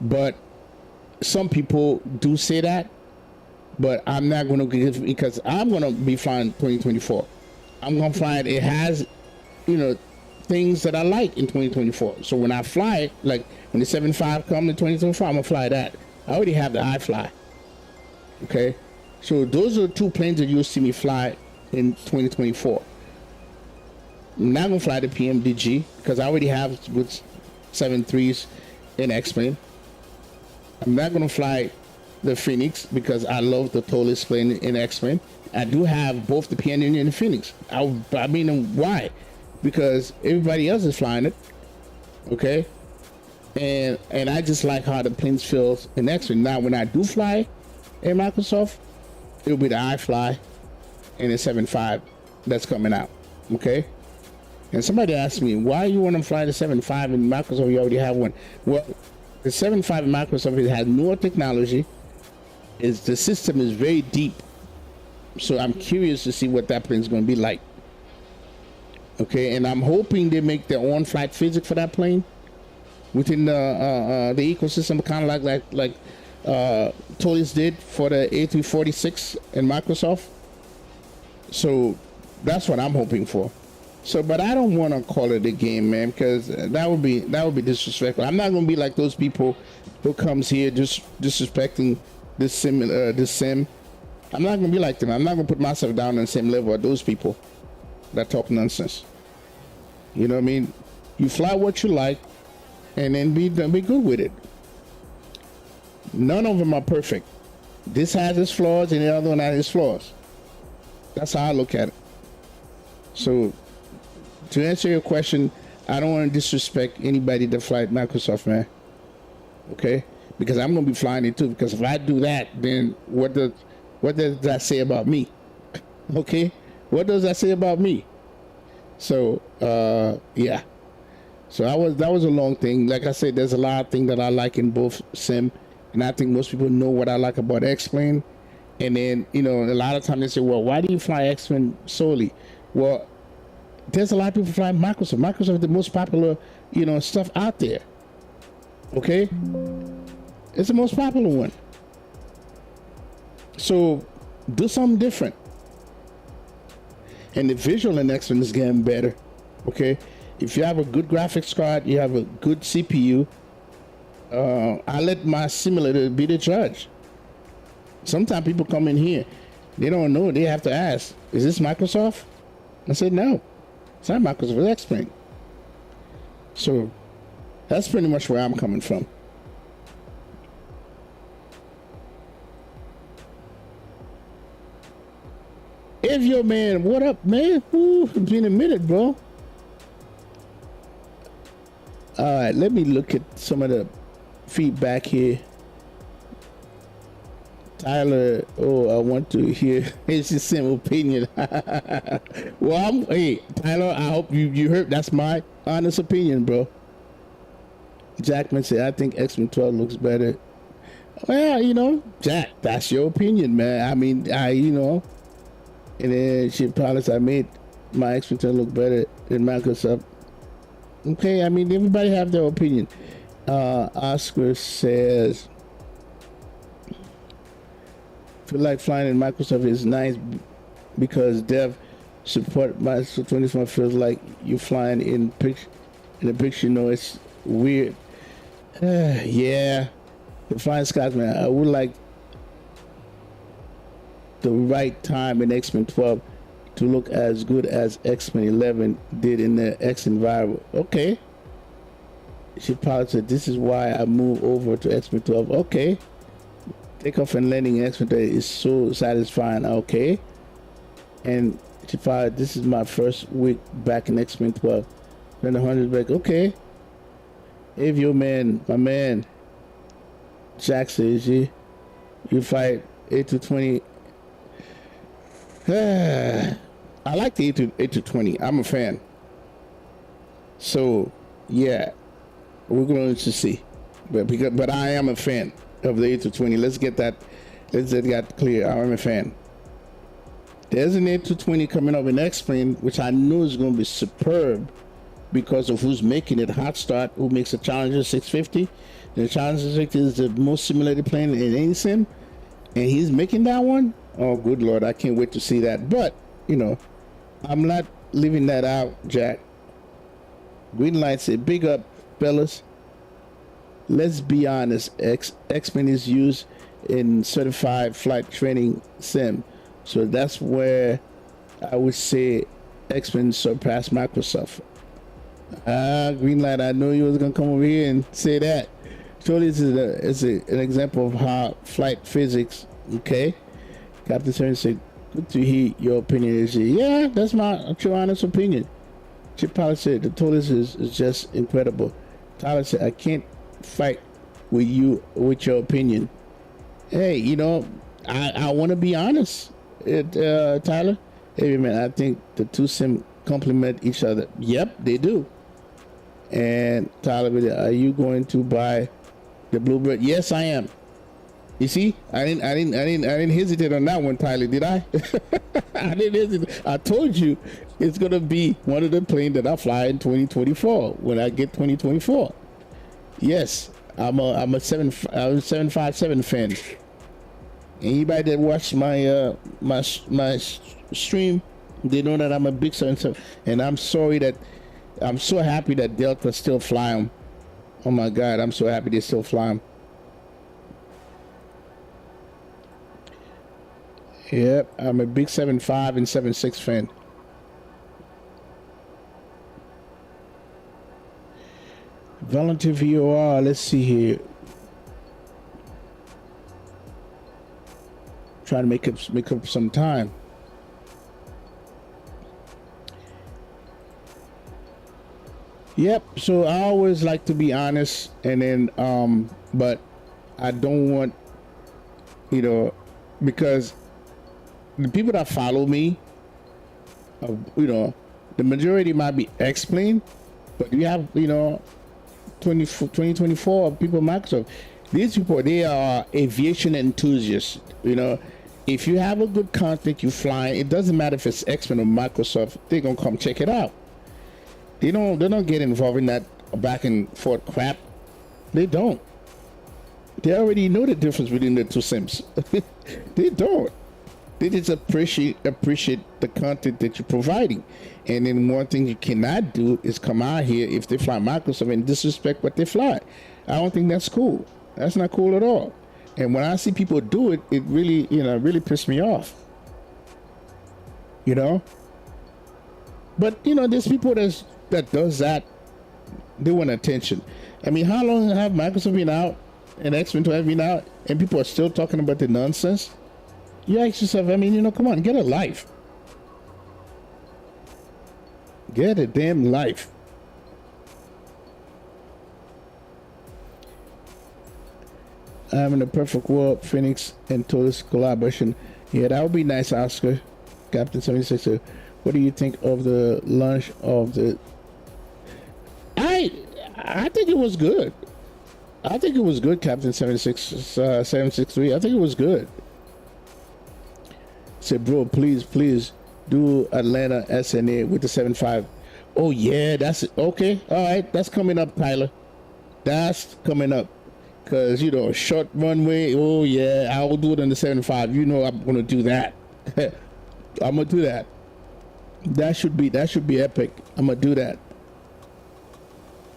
[SPEAKER 1] but some people do say that. But I'm not going to give, because I'm going to be flying 2024. I'm going to fly it. It has, you know, things that I like in 2024. So when I fly it, like when the 7.5 comes in 2024, I'm going to fly that. I already have the iFly. Okay? So those are the two planes that you'll see me fly in 2024. I'm not going to fly the PMDG because I already have with 7.3s in X-Men. I'm not going to fly the Phoenix because I love the tallest plane in X-Men. I do have both the PNN and the Phoenix. I mean, why? Because everybody else is flying it, okay? And I just like how the planes feel in X-Men. Now, when I do fly in Microsoft, it'll be the iFly and the 7.5 that's coming out, okay? And somebody asked me, why you want to fly the 7.5 in Microsoft? You already have one. Well, the 7.5 in Microsoft, it has newer technology. The system is very deep, so I'm curious to see what that plane is going to be like. Okay, and I'm hoping they make their own flight physics for that plane within the ecosystem, kind of like Tolis did for the A346 in Microsoft. So that's what I'm hoping for. So, but I don't want to call it a game, man, because that would be disrespectful. I'm not going to be like those people who comes here just disrespecting this sim. I'm not going to be like them. I'm not going to put myself down on the same level as those people that talk nonsense. You know what I mean? You fly what you like, and then be good with it. None of them are perfect. This has its flaws, and the other one has its flaws. That's how I look at it. So, to answer your question, I don't want to disrespect anybody that flies Microsoft, man. Okay? Because I'm going to be flying it too. Because if I do that, then what does that say about me? Okay? What does that say about me? So, yeah. So that was a long thing. Like I said, there's a lot of things that I like in both sim. And I think most people know what I like about X-Plane. And then, you know, a lot of times they say, well, why do you fly X-Men solely? Well, there's a lot of people flying Microsoft. Microsoft is the most popular, you know, stuff out there. Okay? It's the most popular one. So, do something different. And the visual in X-Men is getting better. Okay? If you have a good graphics card, you have a good CPU, I let my simulator be the judge. Sometimes people come in here, they don't know. They have to ask, "Is this Microsoft?" I said, "No, it's not Microsoft. It's X-Plane." So that's pretty much where I'm coming from. If your man, what up, man? Ooh, it's been a minute, bro. All right, let me look at some of the feedback here. Tyler, oh, I want to hear his same opinion. Well, hey, Tyler, I hope you heard. That's my honest opinion, bro. Jackman said, I think X12 looks better. Well, you know, Jack, that's your opinion, man. I mean, you know, and then she promised I made my X12 look better than Microsoft. Okay, I mean, everybody have their opinion. Oscar says, feel like flying in Microsoft is nice because dev support Microsoft 24 feels like you're flying in a picture. You know, it's weird. Yeah, the Flying Scotsman. I would like the right time in X-Men 12 to look as good as X-Men 11 did in the X environment. Okay. She probably said, this is why I moved over to X-Men 12. Okay. Takeoff and landing in X-Men 12 is so satisfying. Okay. And she probably, this is my first week back in X-Men 12. Spend 100 back. Okay. If your man, my man, Jack says, you fight 8 to 20. I like the 8 to 20. I'm a fan. So, yeah, we're going to see. But I am a fan of the 8 to 20. Let's get that clear. I'm a fan. There's an 8 to 20 coming up in X-Plane, which I know is going to be superb because of who's making it. Hot Start, who makes the Challenger 650. The Challenger 650 is the most simulated plane in any sim, and he's making that one. Oh, good Lord, I can't wait to see that. But, you know, I'm not leaving that out, Jack. Green Light said, big up, fellas. Let's be honest, X-Men is used in certified flight training sim. So that's where I would say X-Men surpassed Microsoft. Green Light, I know you was going to come over here and say that. So this is an example of how flight physics, okay? Captain Stern said, good to hear your opinion. He said, yeah, that's my true honest opinion. Chip Tyler said, the tortoise is just incredible. Tyler said, I can't fight with you with your opinion. Hey, you know, I want to be honest, Tyler. Hey, man, I think the two sim complement each other. Yep, they do. And Tyler, are you going to buy the Bluebird? Yes, I am. You see, I didn't hesitate on that one, Tyler, did I? I didn't hesitate. I told you it's gonna be one of the planes that I fly in 2024 when I get 2024. Yes, I'm a 757 fan. Anybody that watched my my stream, they know that I'm a big 757, and I'm so happy that Delta still fly them. Oh my God, I'm so happy they still fly them. Yep, I'm a big 7.5 and 7.6 fan. Volunteer VOR, let's see here. Trying to make up some time. Yep, so I always like to be honest, and then but I don't want, you know, because the people that follow me, you know, the majority might be X-Plane, but you have, you know, 2024 people Microsoft. These people, they are aviation enthusiasts. You know, if you have a good content, you fly. It doesn't matter if it's X-Men or Microsoft. They're gonna come check it out. They don't get involved in that back and forth crap. They don't. They already know the difference between the two sims. They don't. They just appreciate the content that you're providing. And then one thing you cannot do is come out here if they fly Microsoft and disrespect what they fly. I don't think that's cool. That's not cool at all. And when I see people do it, it really, really pisses me off. You know? But, there's people that does that. They want attention. I mean, how long have Microsoft been out and XP12 been out and people are still talking about the nonsense? You ask yourself, I mean, come on, get a life. Get a damn life. I'm in a perfect world, Phoenix and Totus collaboration. Yeah, that would be nice, Oscar. Captain 76. What do you think of the launch of the... I think it was good. I think it was good, Captain 763. I think it was good. Say, bro, please do Atlanta SNA with the 7.5. Oh yeah, that's it. Okay. All right, that's coming up, Tyler. That's coming up. Cause short runway. Oh yeah, I will do it on the 7.5. I'm gonna do that. I'm gonna do that. That should be epic. I'm gonna do that.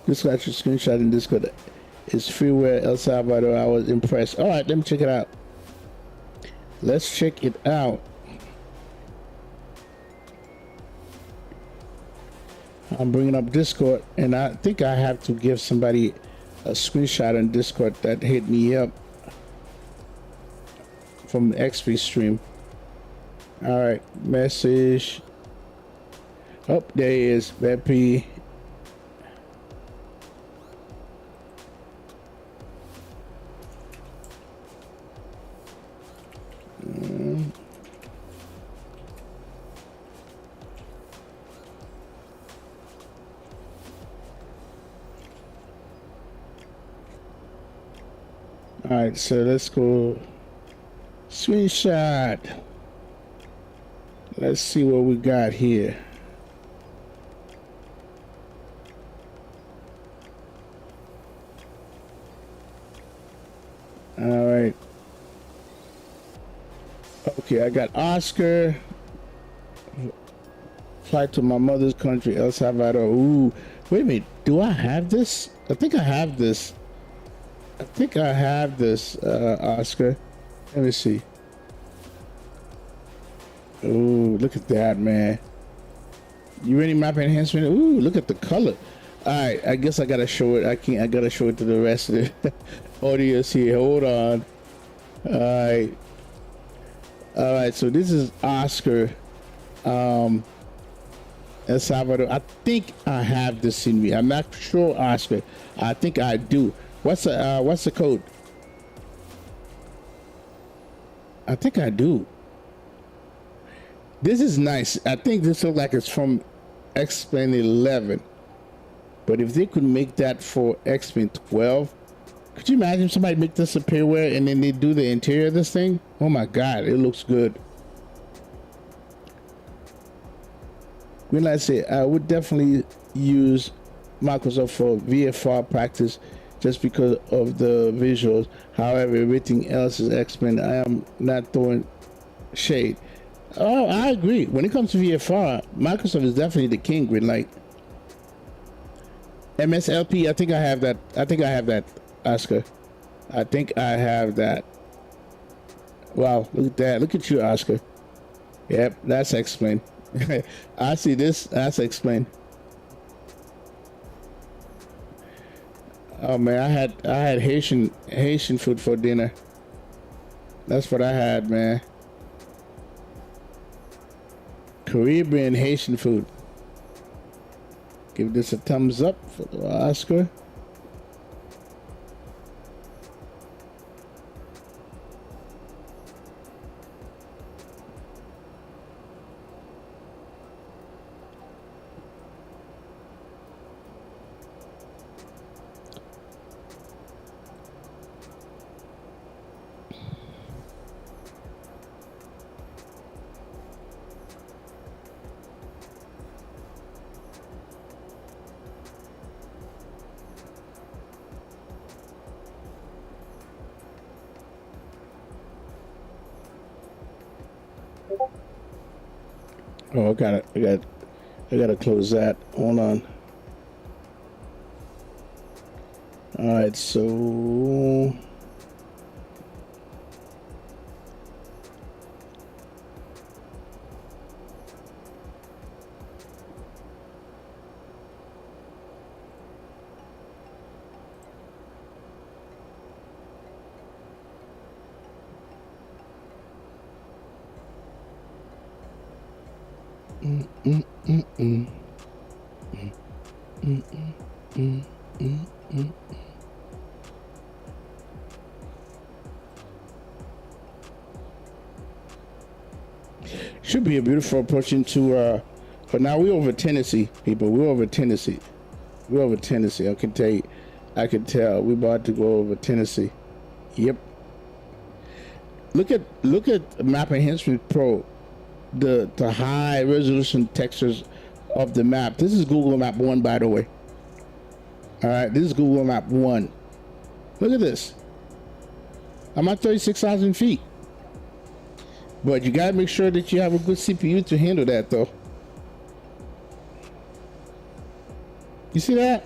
[SPEAKER 1] This got your screenshot in Discord. It's freeware El Salvador. I was impressed. All right, let me check it out. Let's check it out. I'm bringing up Discord, and I think I have to give somebody a screenshot on Discord that hit me up from the XP stream. All right, message. Oh, there he is, Beppy. All right, so let's go screenshot. Let's see what we got here. All right. Okay, I got Oscar. Fly to my mother's country, El Salvador. Ooh, wait a minute. Do I have this? I think I have this. Oscar. Let me see. Ooh, look at that, man. You ready, map enhancement? Ooh, look at the color. All right, I guess I gotta show it. I gotta show it to the rest of the audience here. Hold on. All right. So this is Oscar. El Salvador. I think I have this in me. I'm not sure, Oscar. I think I do. What's the code? I think I do. This is nice. I think this looks like it's from XP11. But if they could make that for XP12, could you imagine somebody make this a pairware and then they do the interior of this thing? Oh my God, it looks good. When I say I would definitely use Microsoft for VFR practice just because of the visuals. However, everything else is X-Men. I am not throwing shade. Oh, I agree. When it comes to VFR, Microsoft is definitely the king. With like MSLP, I think I have that. Oscar. I think I have that. Wow, look at that. Look at you, Oscar. Yep, that's X-Men. I see this. That's X-Men. Oh man, I had Haitian food for dinner. That's what I had, man. Caribbean Haitian food. Give this a thumbs up for Oscar. Oh, I gotta close that. Hold on. All right, so should be a beautiful approach into but now we're over Tennessee, people. We're over Tennessee. We're over Tennessee. I can tell you, I can tell we're about to go over Tennessee. Yep. Look at Map Enhancement Pro, the high resolution textures of the map. This is Google Map 1, by the way. All right, this is Google Map 1. Look at this. I'm at 36,000 feet. But you gotta make sure that you have a good CPU to handle that, though. You see that?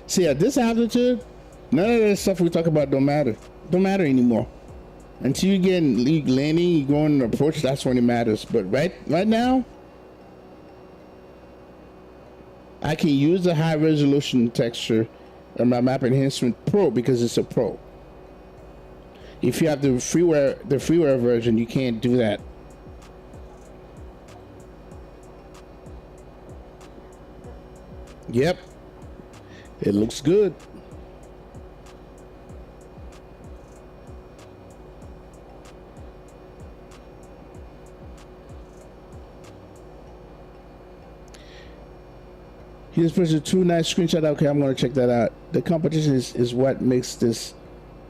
[SPEAKER 1] See, at this altitude, none of that stuff we talk about don't matter. Don't matter anymore. Until you get landing, you go on an approach, that's when it matters. But right now, I can use the high resolution texture on my Map Enhancement Pro because it's a Pro. If you have the freeware version, you can't do that. Yep, it looks good. He just posted 2 nice screenshots. Okay, I'm gonna check that out. The competition is what makes this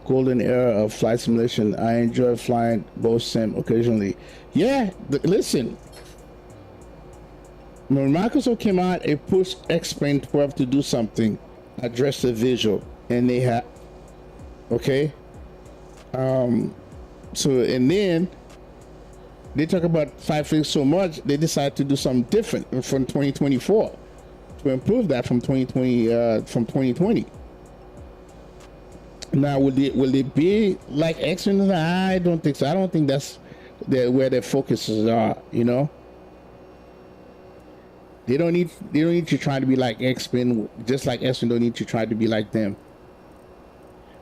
[SPEAKER 1] golden era of flight simulation. I enjoy flying both sim occasionally. Yeah, listen. When Microsoft came out, it pushed XP12 to do something, address the visual, and they had, okay. So and then they talk about 5 things so much, they decided to do something different from 2024 to improve that from 2020. Now, will it be like X-Men? I don't think so. I don't think that's where their focuses are. You know, they don't need to try to be like X-Men, just like X-Men don't need to try to be like them.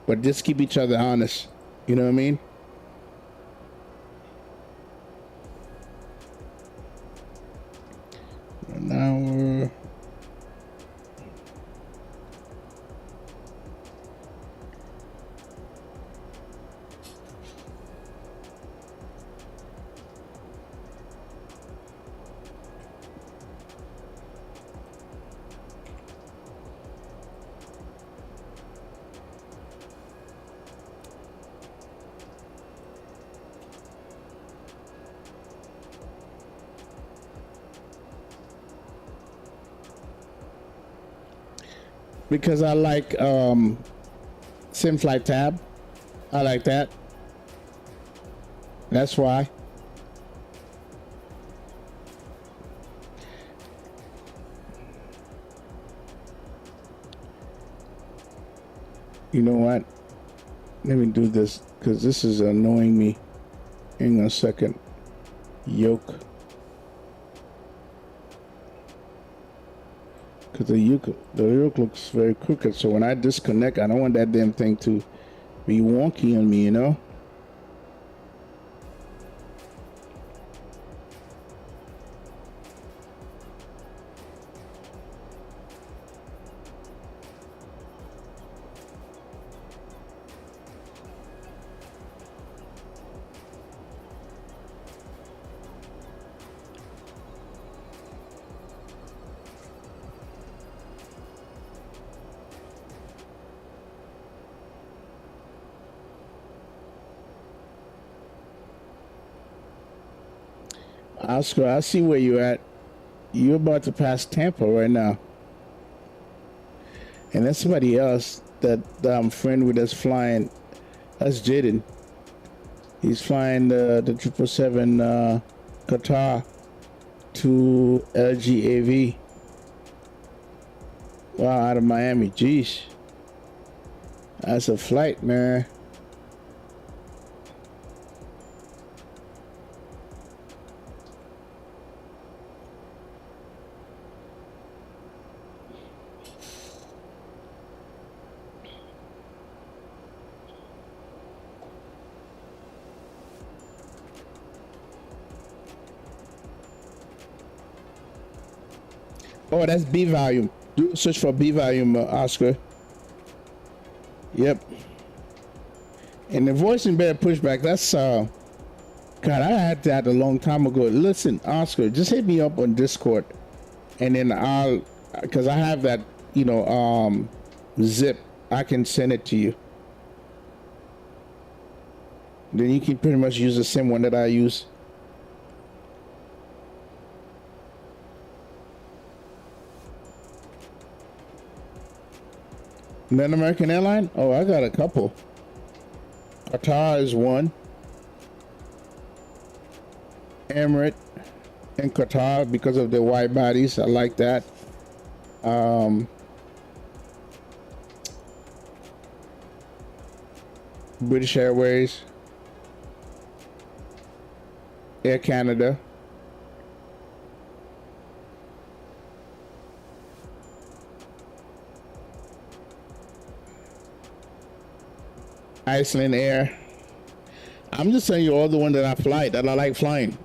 [SPEAKER 1] But just keep each other honest. You know what I mean? Now. Because I like Sim Flight tab. I like that. That's why. You know what? Let me do this because this is annoying me. Hang on a second. Yoke. Because the yoke looks very crooked, so when I disconnect, I don't want that damn thing to be wonky on me, you know? Oscar, I see where you're at. You're about to pass Tampa right now. And that's somebody else that I'm friend with that's flying. That's Jaden. He's flying the 777 Qatar to LGAV. Wow, out of Miami. Jeez. That's a flight, man. Oh, that's B volume. Do search for B volume, Oscar. Yep. And the voice embedded pushback, that's God, I had that a long time ago. Listen, Oscar, just hit me up on Discord, and then I'll, because I have that, you know, zip, I can send it to you. Then you can pretty much use the same one that I use. Then American Airline? Oh, I got a couple. Qatar is one. Emirates and Qatar because of the wide bodies. I like that. British Airways. Air Canada. Iceland Air. I'm just telling you all the ones that I fly, that I like flying.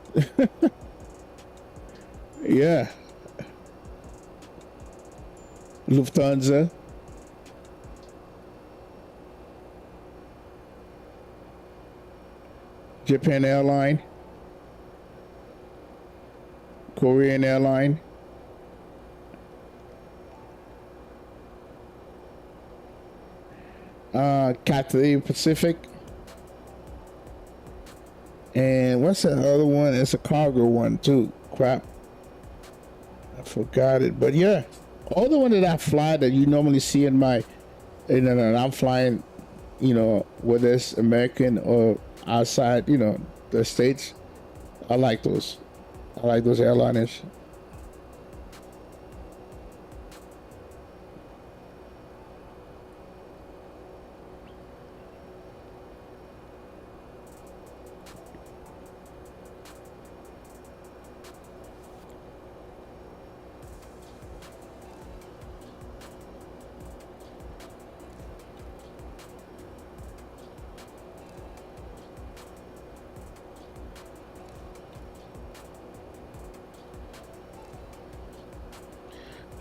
[SPEAKER 1] Yeah. Lufthansa. Japan Airline. Korean Airline. Cathay Pacific. And what's the other one? It's a cargo one too. Crap. I forgot it. But yeah, all the one that I fly that you normally see in my, and I'm flying, you know, whether it's American or outside, you know, the States, I like those. I like those airliners.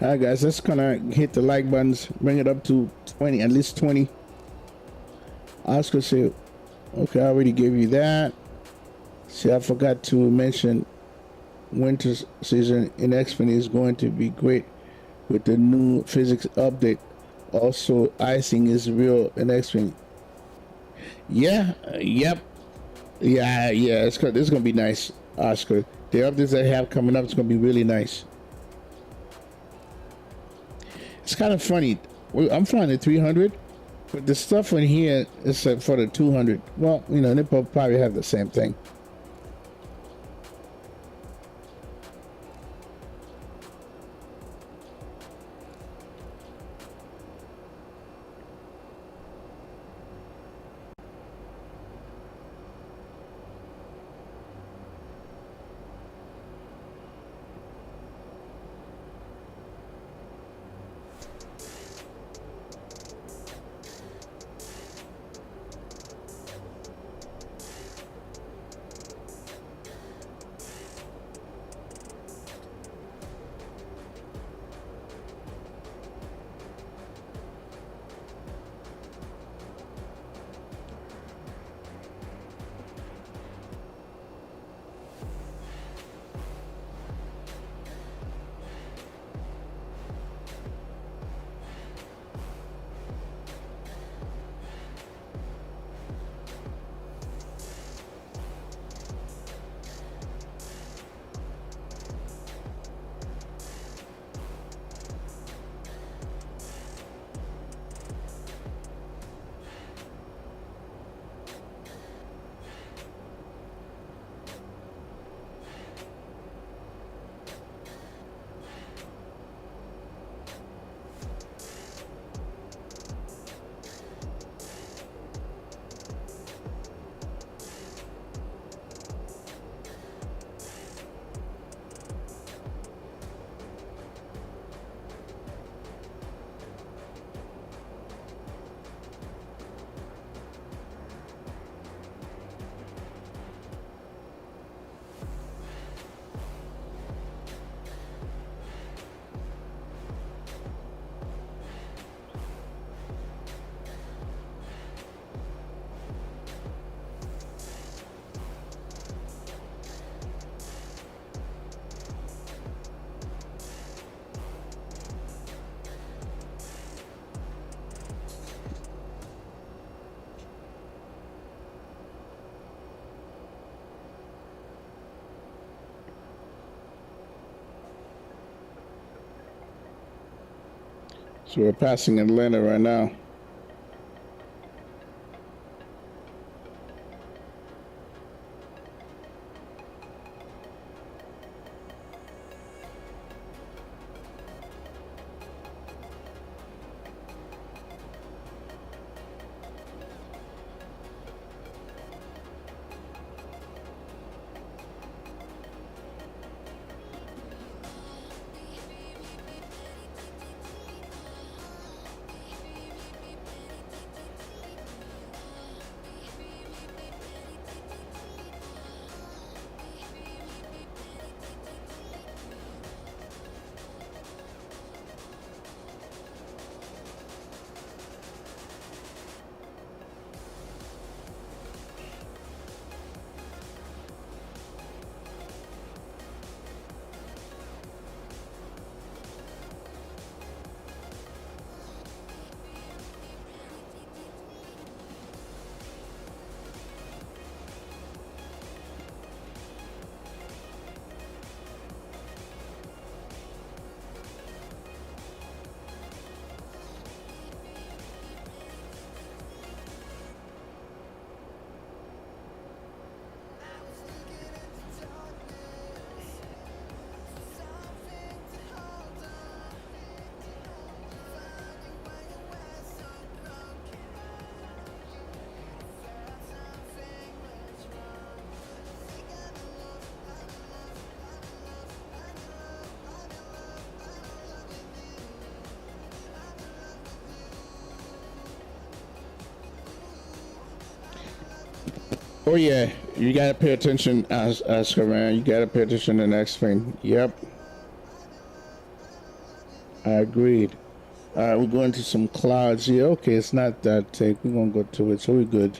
[SPEAKER 1] All right, guys, let's kind of hit the like buttons, bring it up to 20, at least 20. Oscar said, okay, I already gave you that. See, I forgot to mention winter season in Xfinity is going to be great with the new physics update. Also, icing is real in Xfinity. Yeah, yep. Yeah, it's going to be nice, Oscar. The updates they have coming up is going to be really nice. It's kind of funny. I'm flying the 300, but the stuff in here is for the 200. Well, you know, they probably have the same thing. So we're passing Atlanta right now. Oh yeah, you gotta pay attention, Oscar, man. You gotta pay attention to the next thing. Yep, I agreed. All right, we're going to some clouds here. Okay, it's not that thick. We're gonna go to it, so we're good.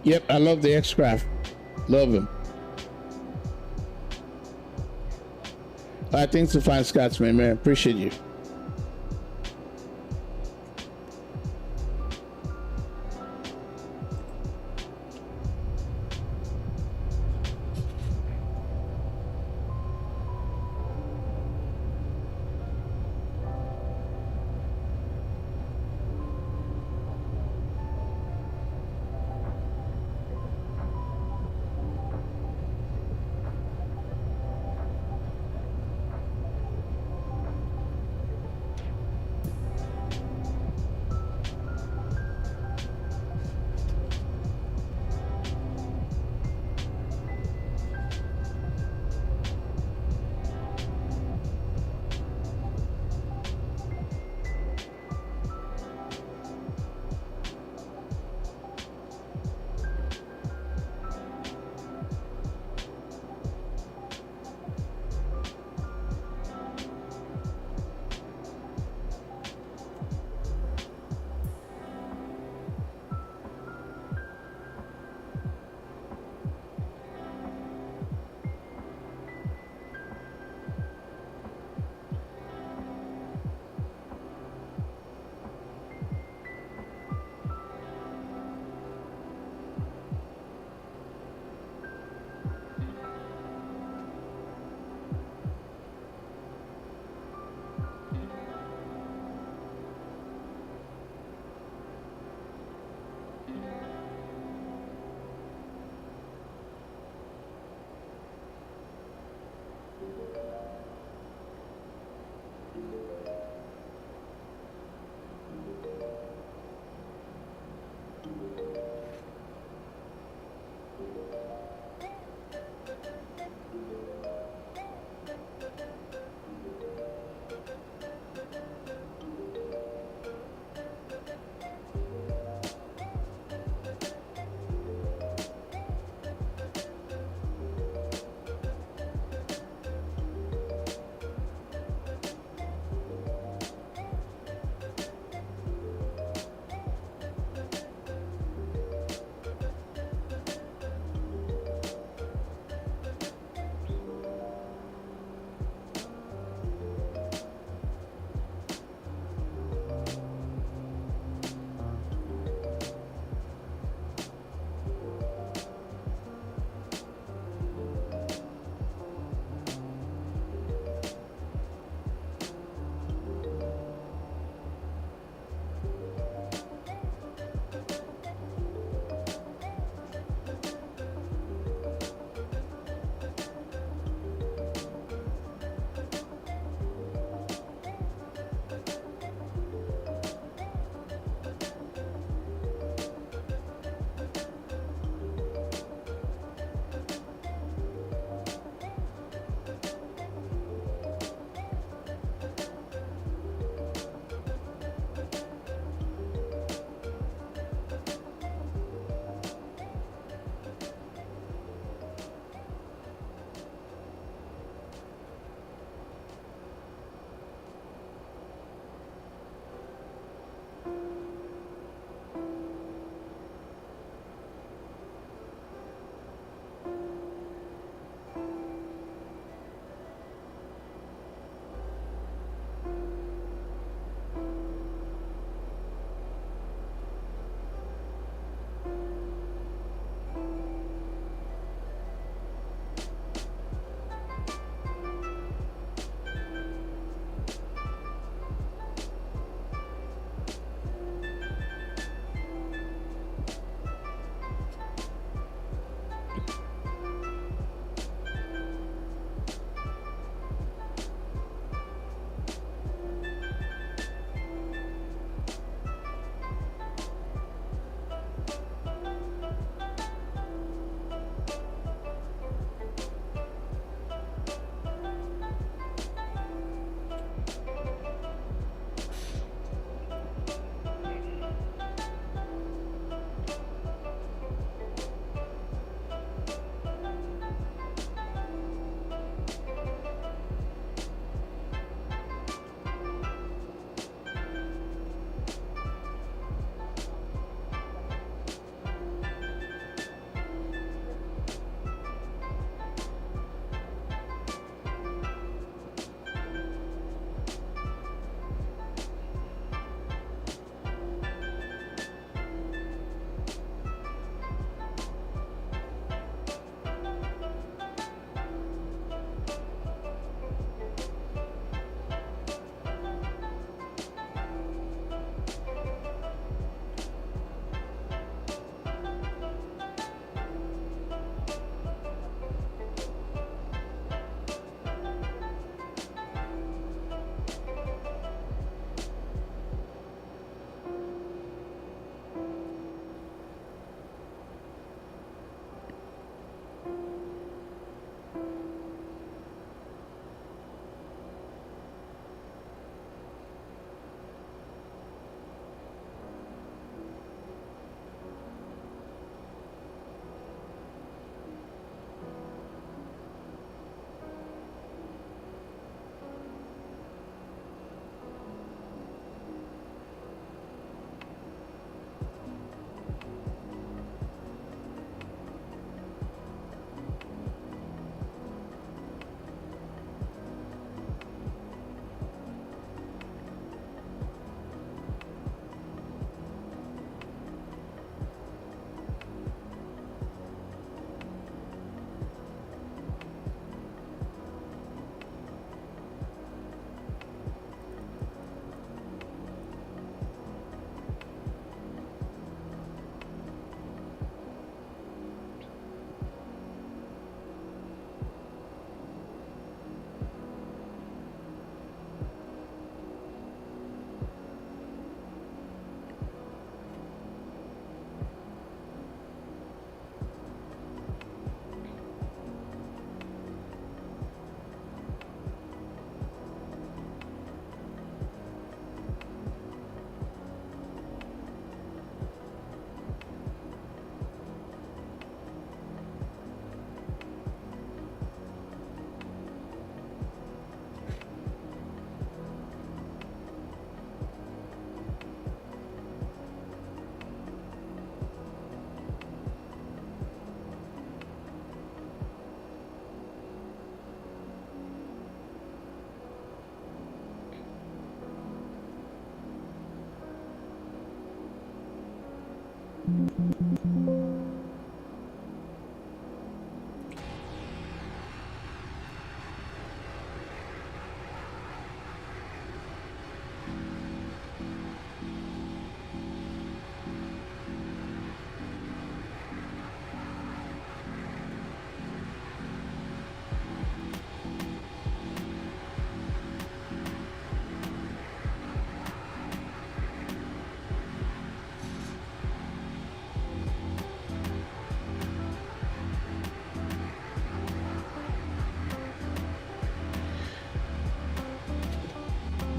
[SPEAKER 1] Yep, I love the X-Craft. Love him. All right, thanks to Fine Scotsman, man. Appreciate you.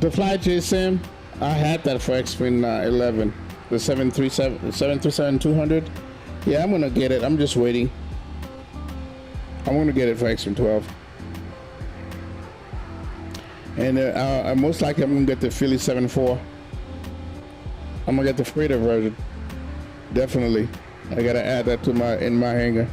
[SPEAKER 1] The flight JSIM, I had that for XP11, the 737-200. Yeah, I'm gonna get it. I'm just waiting. I'm gonna get it for XP12. And most likely I'm gonna get the Philly 7.4. I'm gonna get the freighter version. Definitely. I gotta add that to my hangar.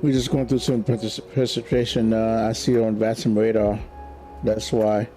[SPEAKER 1] We're just going through some precipitation. I see it on Vatsim radar. That's why.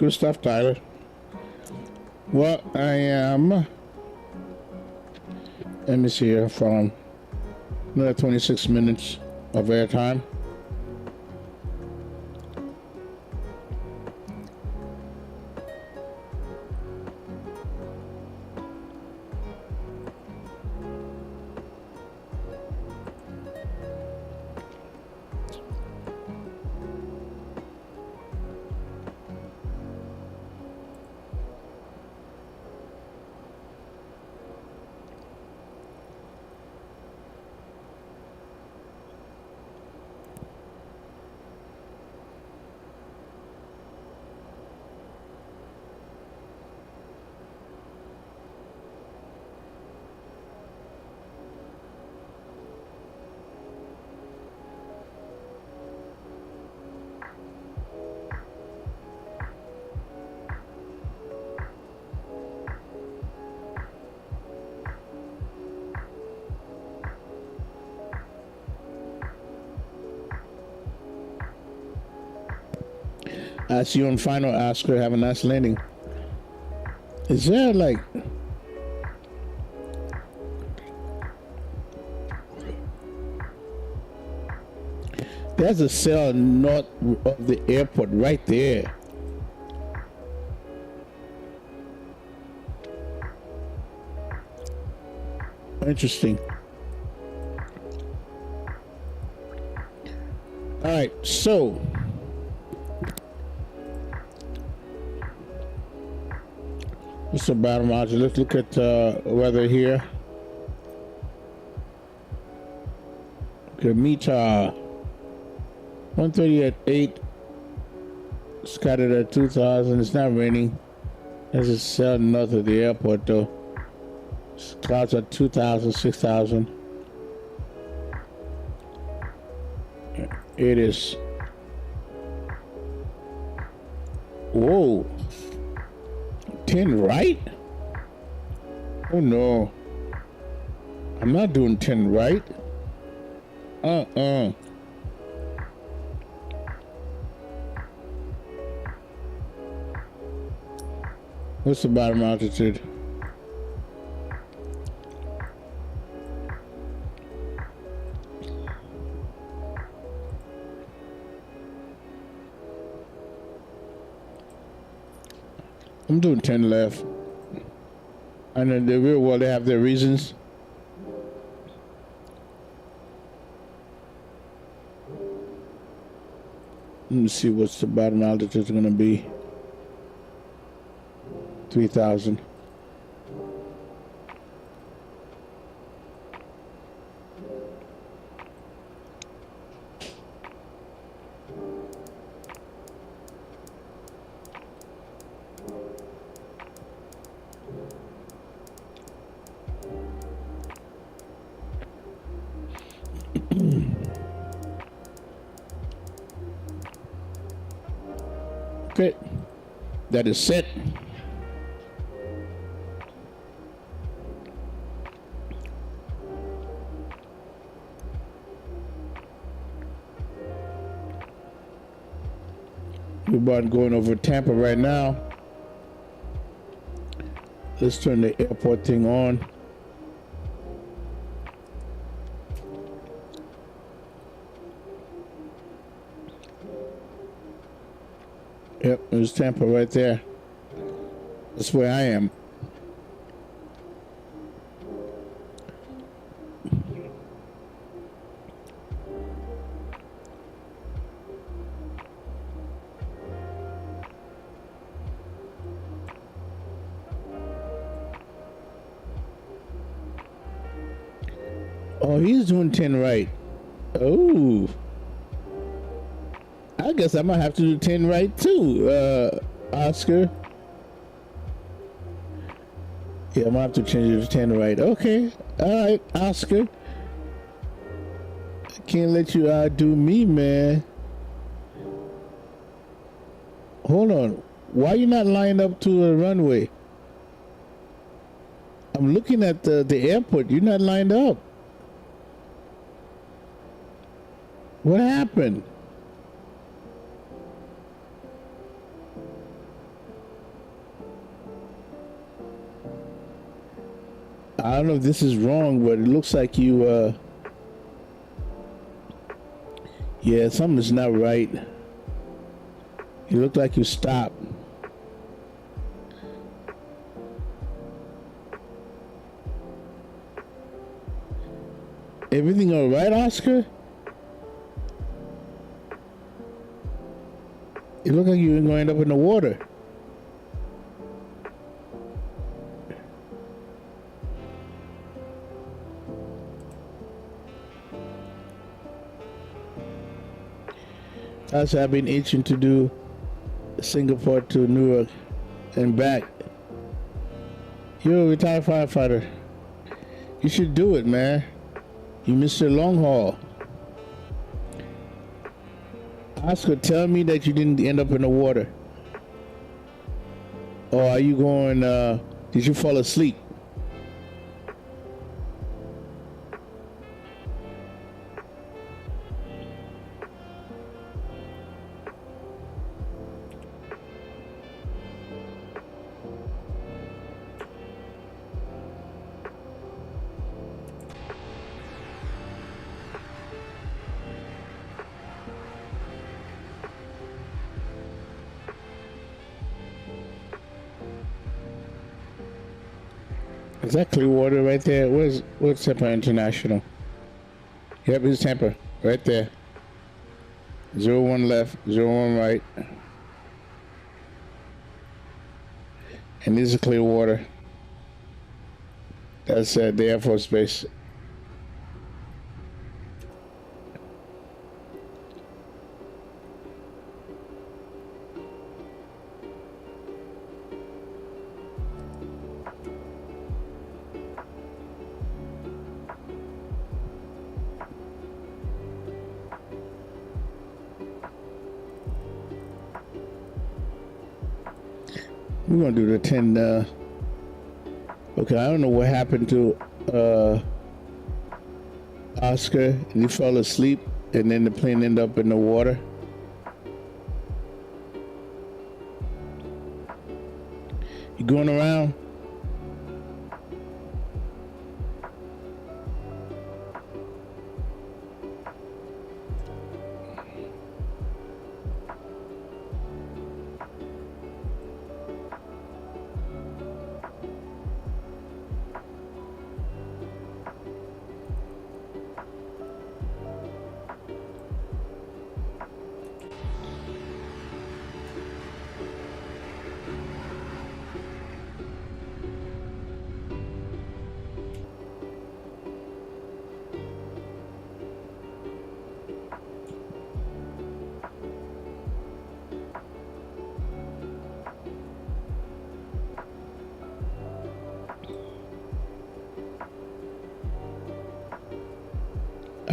[SPEAKER 1] Good stuff, Tyler. Well, I am. Let me see here from another 26 minutes of airtime. I see you on final, Oscar. Have a nice landing. Is there like... There's a cell north of the airport right there. Interesting. All right, so... What's the bottom margin? Let's look at weather here. Okay, meter 130 at 8. Scattered at 2,000. It's not raining. There's a cell north of the airport though. Clouds at 2,000, 6,000. It is. Whoa. 10 right? Oh no. I'm not doing 10 right. What's the bottom altitude? I'm doing 10 left. And in the real world, they have their reasons. Let me see what's the bottom altitude is going to be. 3,000. Okay, that is set. We're about going over Tampa right now. Let's turn the airport thing on. Yep, there's Tampa right there. That's where I am. Oh, he's doing 10 right. Oh. I guess I might have to do 10 right too, Oscar. Yeah, I might have to change it to 10 right. Okay. All right, Oscar. I can't let you outdo me, man. Hold on. Why are you not lined up to a runway? I'm looking at the airport. You're not lined up. What happened? I don't know if this is wrong, but it looks like you, yeah, something's not right. You look like you stopped. Everything all right, Oscar? It looked like you were going to end up in the water. I've been itching to do Singapore to Newark and back. You're a retired firefighter. You should do it, man. You missed your long haul. Oscar, tell me that you didn't end up in the water. Or are you going, did you fall asleep? Is that Clearwater right there? Where's Tampa International? Yep, it's Tampa. Right there. 01 left, 01 right. And this is Clearwater. That's the Air Force Base. We're gonna do the 10. Okay, I don't know what happened to Oscar. And he fell asleep, and then the plane ended up in the water. You going around?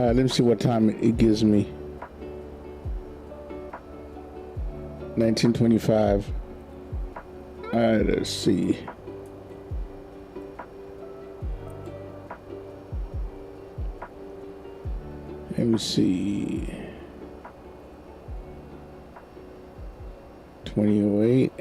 [SPEAKER 1] Let me see what time it gives me. 1925. Let's see. Let me see. 2008.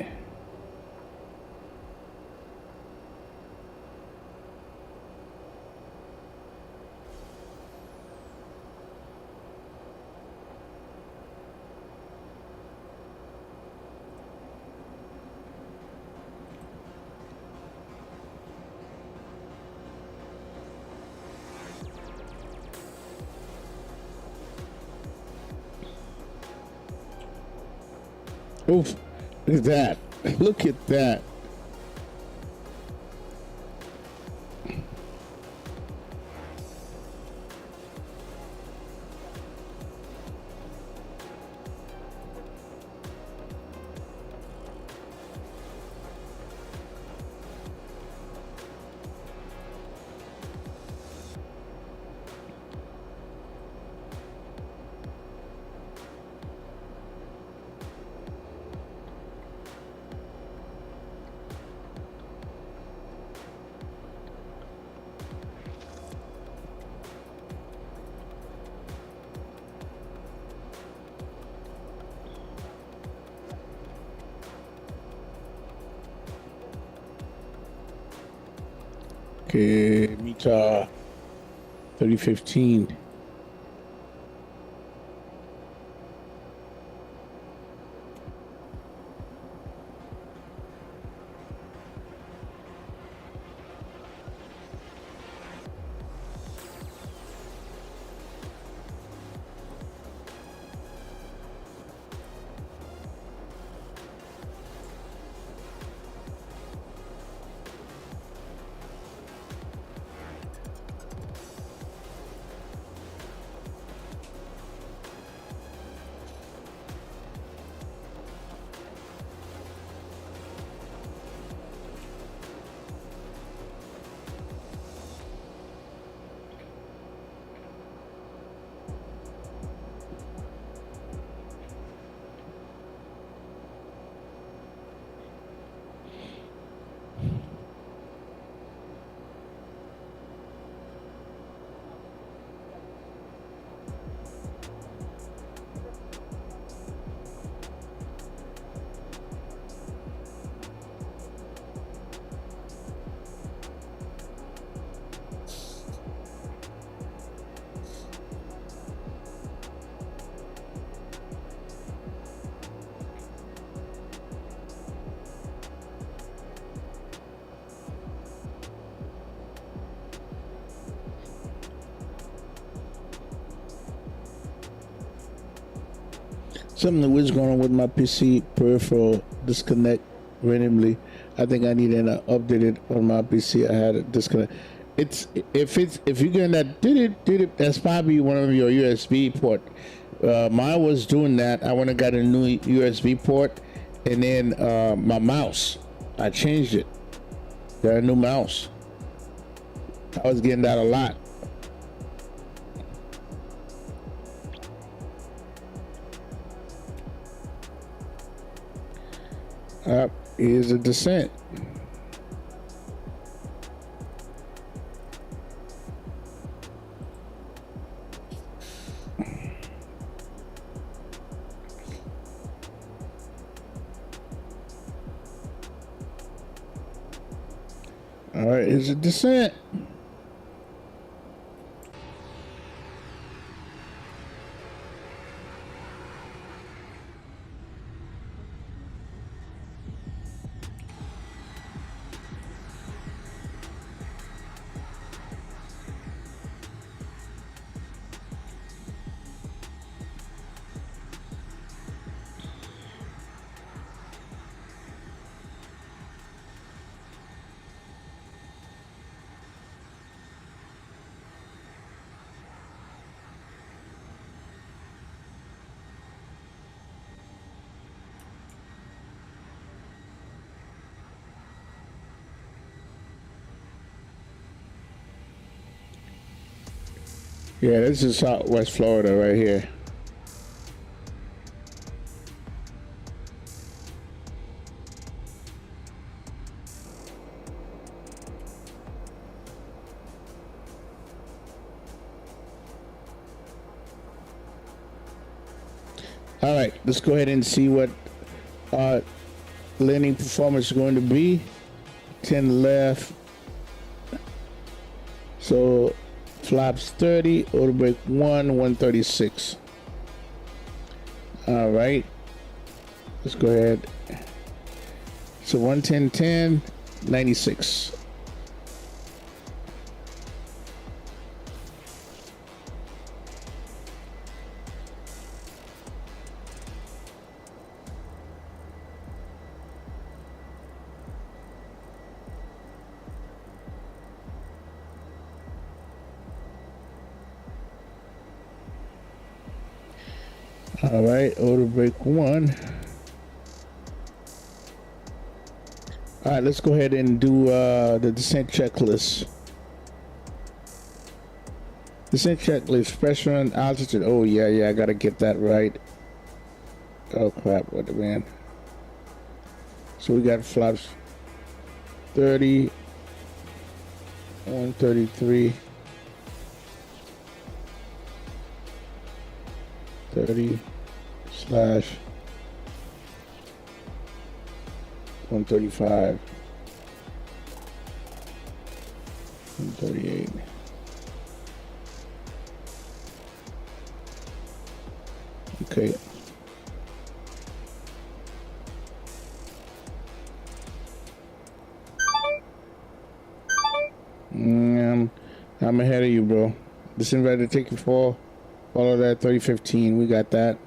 [SPEAKER 1] Oof, look at that. Look at that. Okay, Mita 3015. Something was going on with my PC peripheral disconnect randomly. I think I need to update it on my PC. I had a disconnect. If you're getting that that's probably one of your USB port. Mine was doing that. I went and got a new USB port, and then my mouse, I changed it. Got a new mouse. I was getting that a lot. Here's a descent. All right, here's a descent. Yeah, this is Southwest Florida right here. All right, let's go ahead and see what landing performance is going to be. 10 left. So flaps 30, auto brake 136. All right, let's go ahead. So 110, 96. All right, auto brake 1. All right, let's go ahead and do the descent checklist. Descent checklist, pressure and altitude. Oh yeah, I gotta get that right. Oh crap, what the man. So we got flaps 30, 133, 30 slash 135. 138. Okay. I'm ahead of you, bro. This invite to take you for. Follow that 3015. We got that.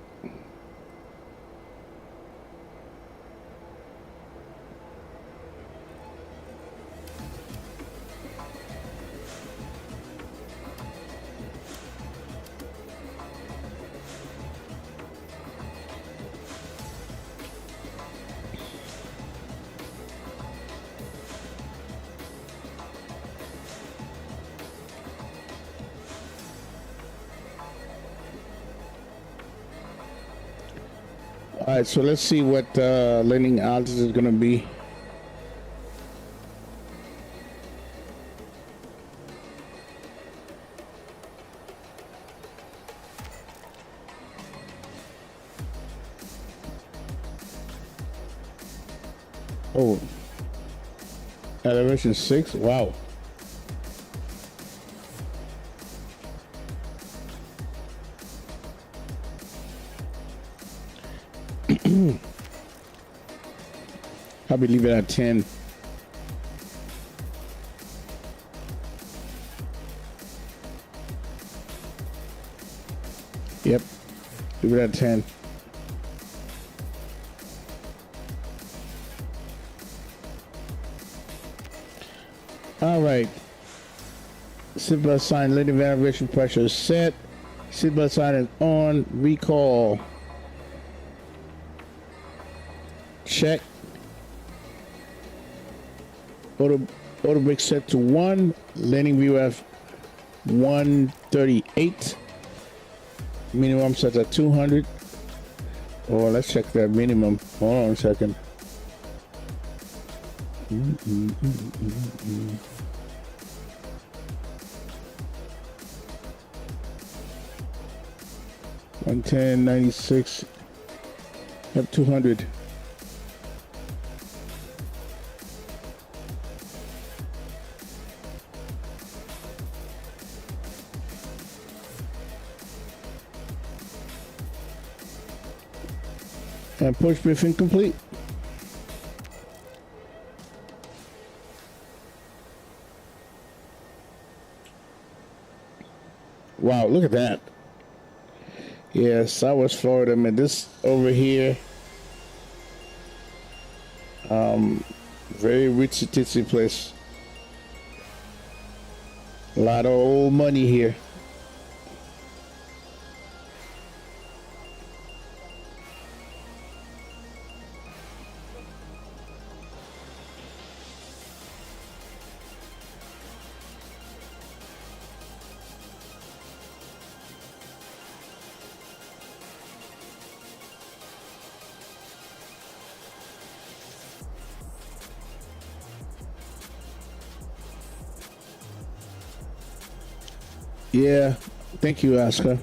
[SPEAKER 1] All right, so let's see what landing altitude is going to be. Oh, elevation 6. Wow. Probably leave it at 10. Yep, leave it at 10. All right. Seatbelt sign, landing vibration pressure is set. Seatbelt sign is on. Recall. Check. Auto brake set to 1. Landing VRAM 138. Minimum set at 200. Oh, let's check that minimum. Hold on a second. 110, 96. Yep, 200. And push briefing complete. Wow, look at that. Yeah, Southwest Florida, man. This over here, very rich titsy place. A lot of old money here. Yeah, thank you, Oscar.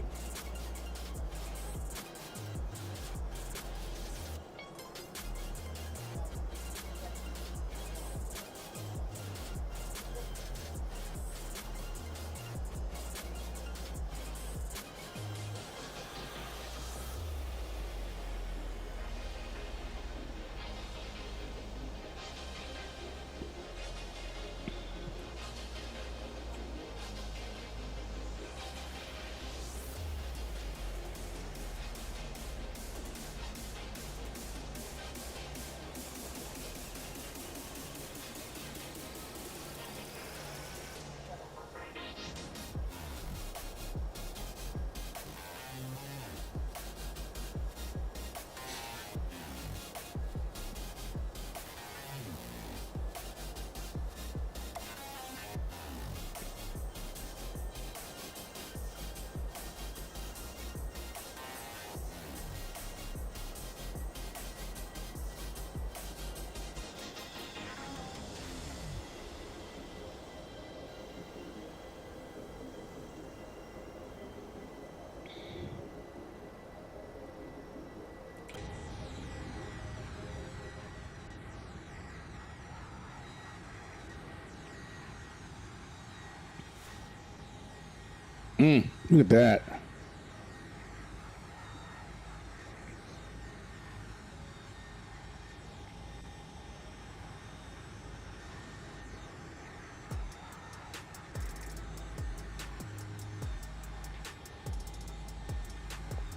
[SPEAKER 1] Look at that.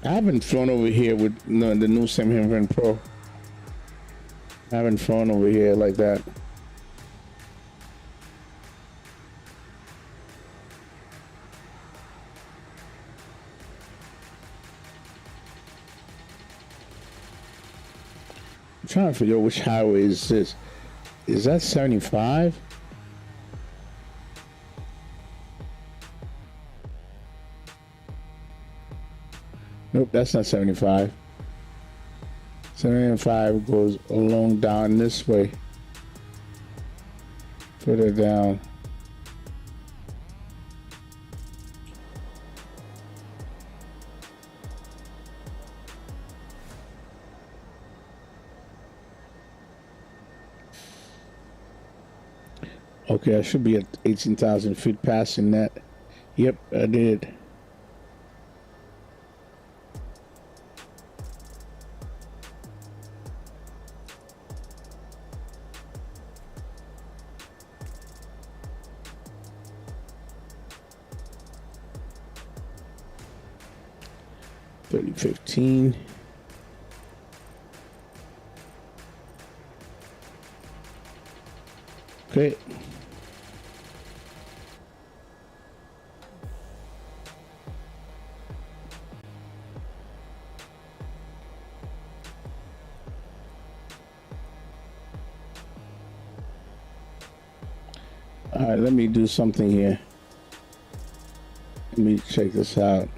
[SPEAKER 1] I haven't flown over here with the new 700 Pro. I haven't flown over here like that. I'm trying to figure out which highway is this. Is that 75? Nope, that's not 75. 75 goes along down this way. Further down. Okay, I should be at 18,000 feet passing that. Yep, I did. $30.15. Okay. All right, let me do something here. Let me check this out.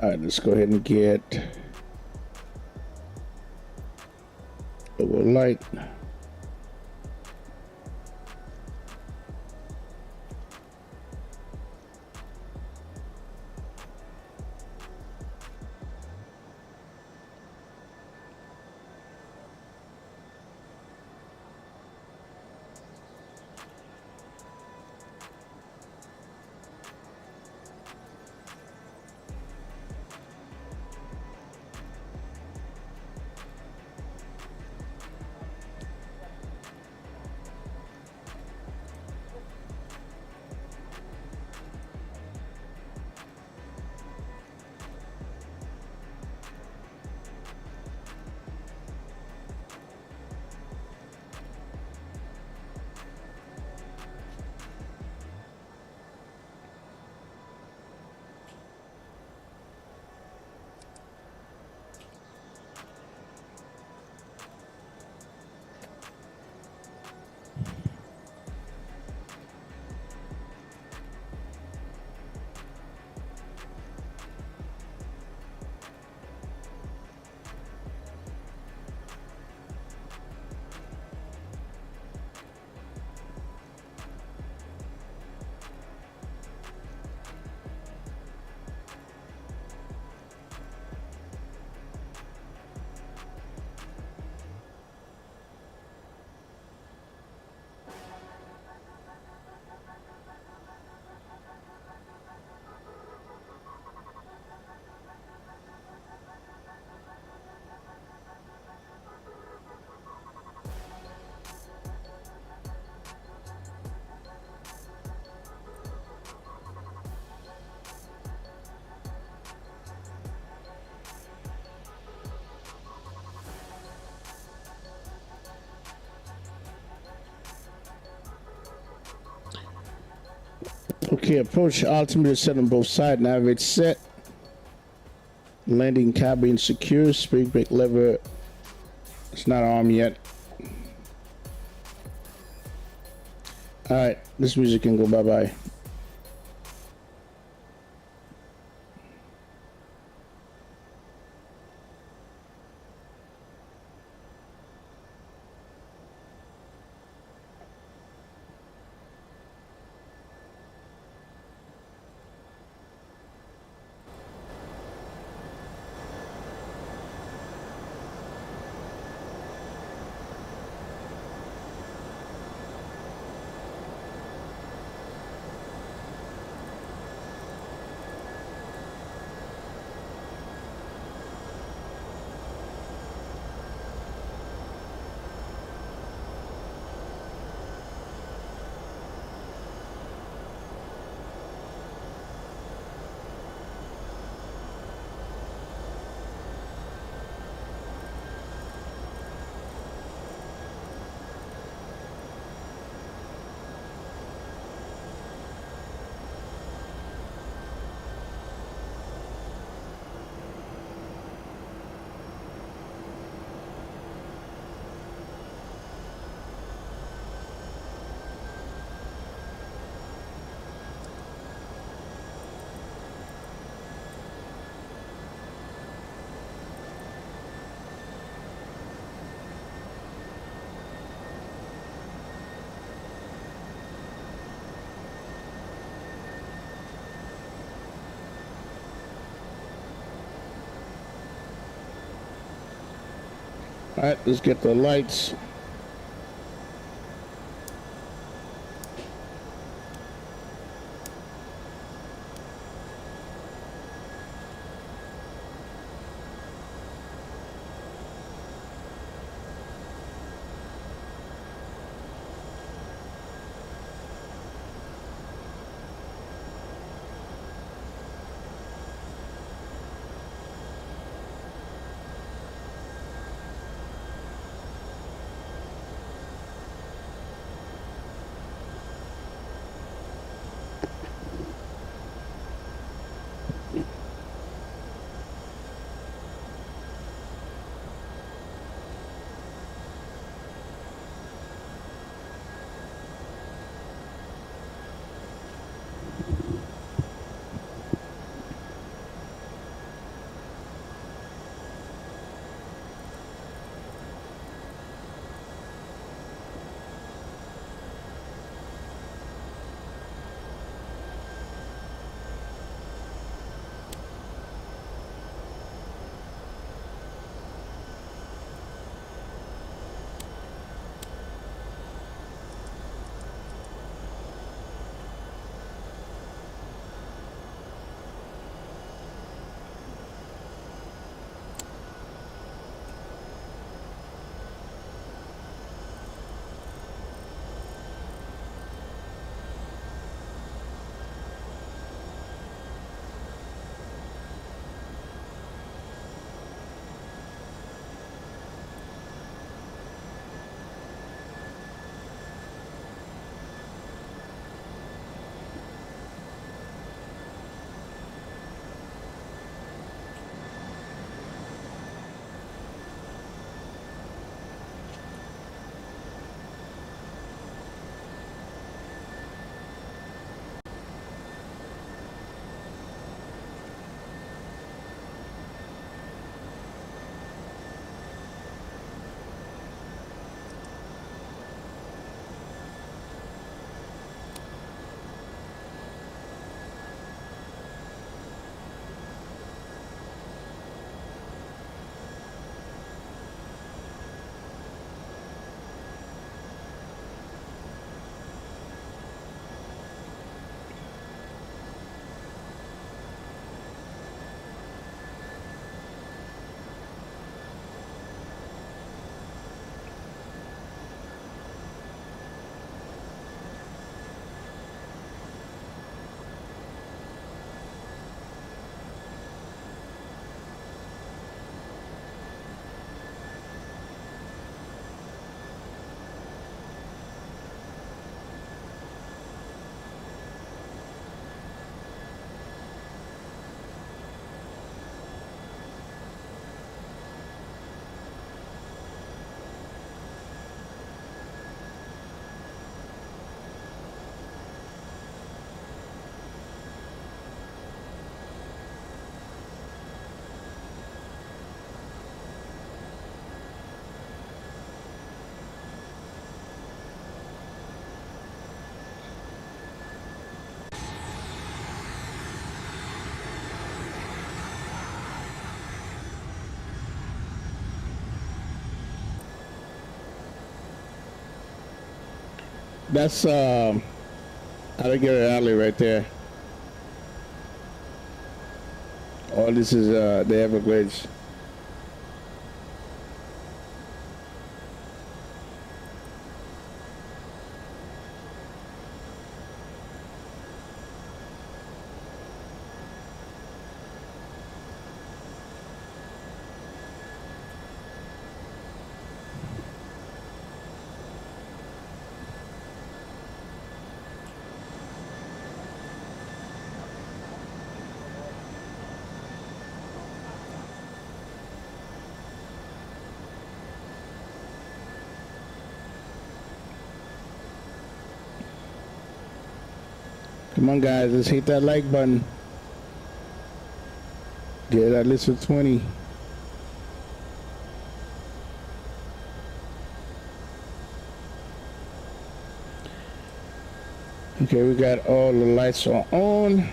[SPEAKER 1] All right, let's go ahead and get a little light. Okay, approach altimeter set on both sides. Navigate set. Landing cabin secure. Speed brake lever. It's not armed yet. All right, this music can go bye-bye. All right, let's get the lights. That's Alligator Alley right there. Oh, this is the Everglades. Come on, guys, let's hit that like button. Get that list of 20. Okay, we got all the lights are on.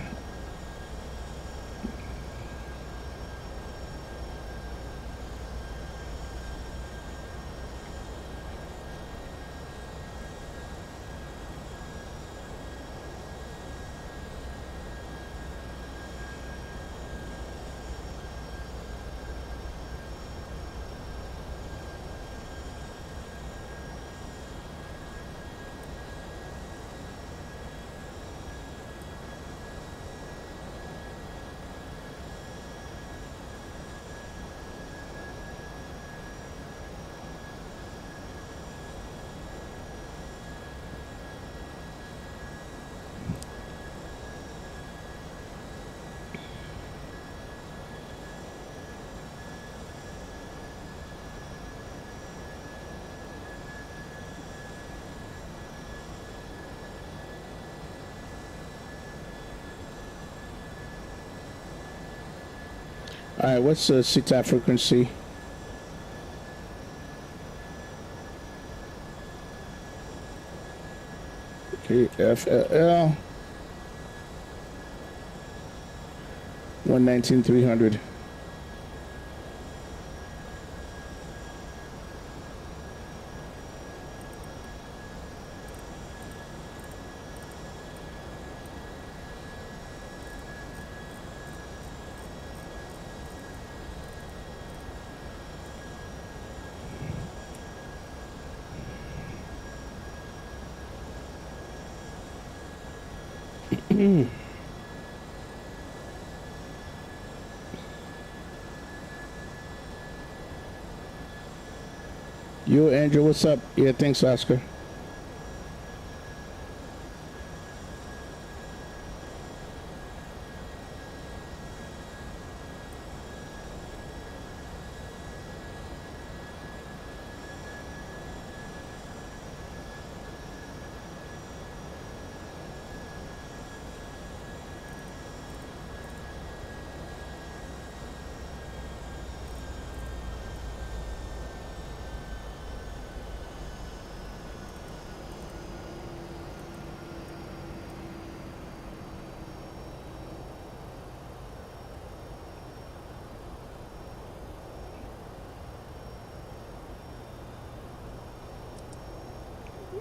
[SPEAKER 1] All right, what's the CTAP frequency? KFLL 119,300. You, Andrew, what's up? Yeah, thanks, Oscar.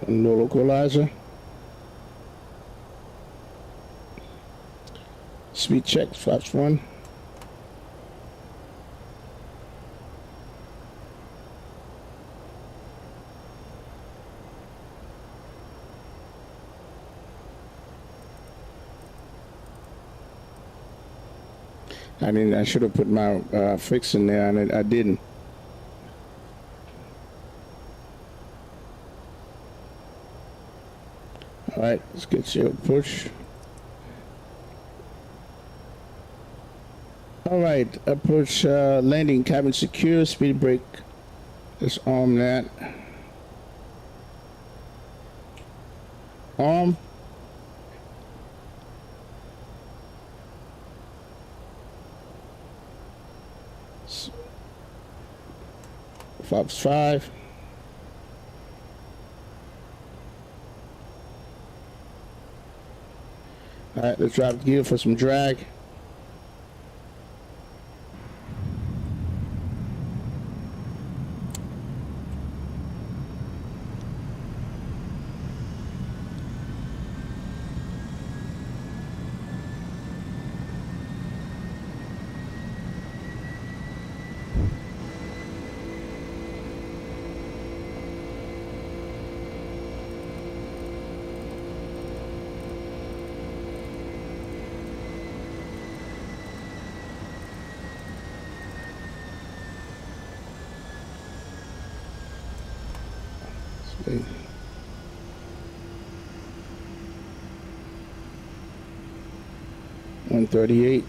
[SPEAKER 1] No localizer. Speed check, flaps 1. I should have put my fix in there, and I didn't. All right, let's get you a push. All right, approach landing, cabin secure, speed brake. Let's arm that. Arm. Flaps 5. All right, let's drop gear for some drag. Okay. $138.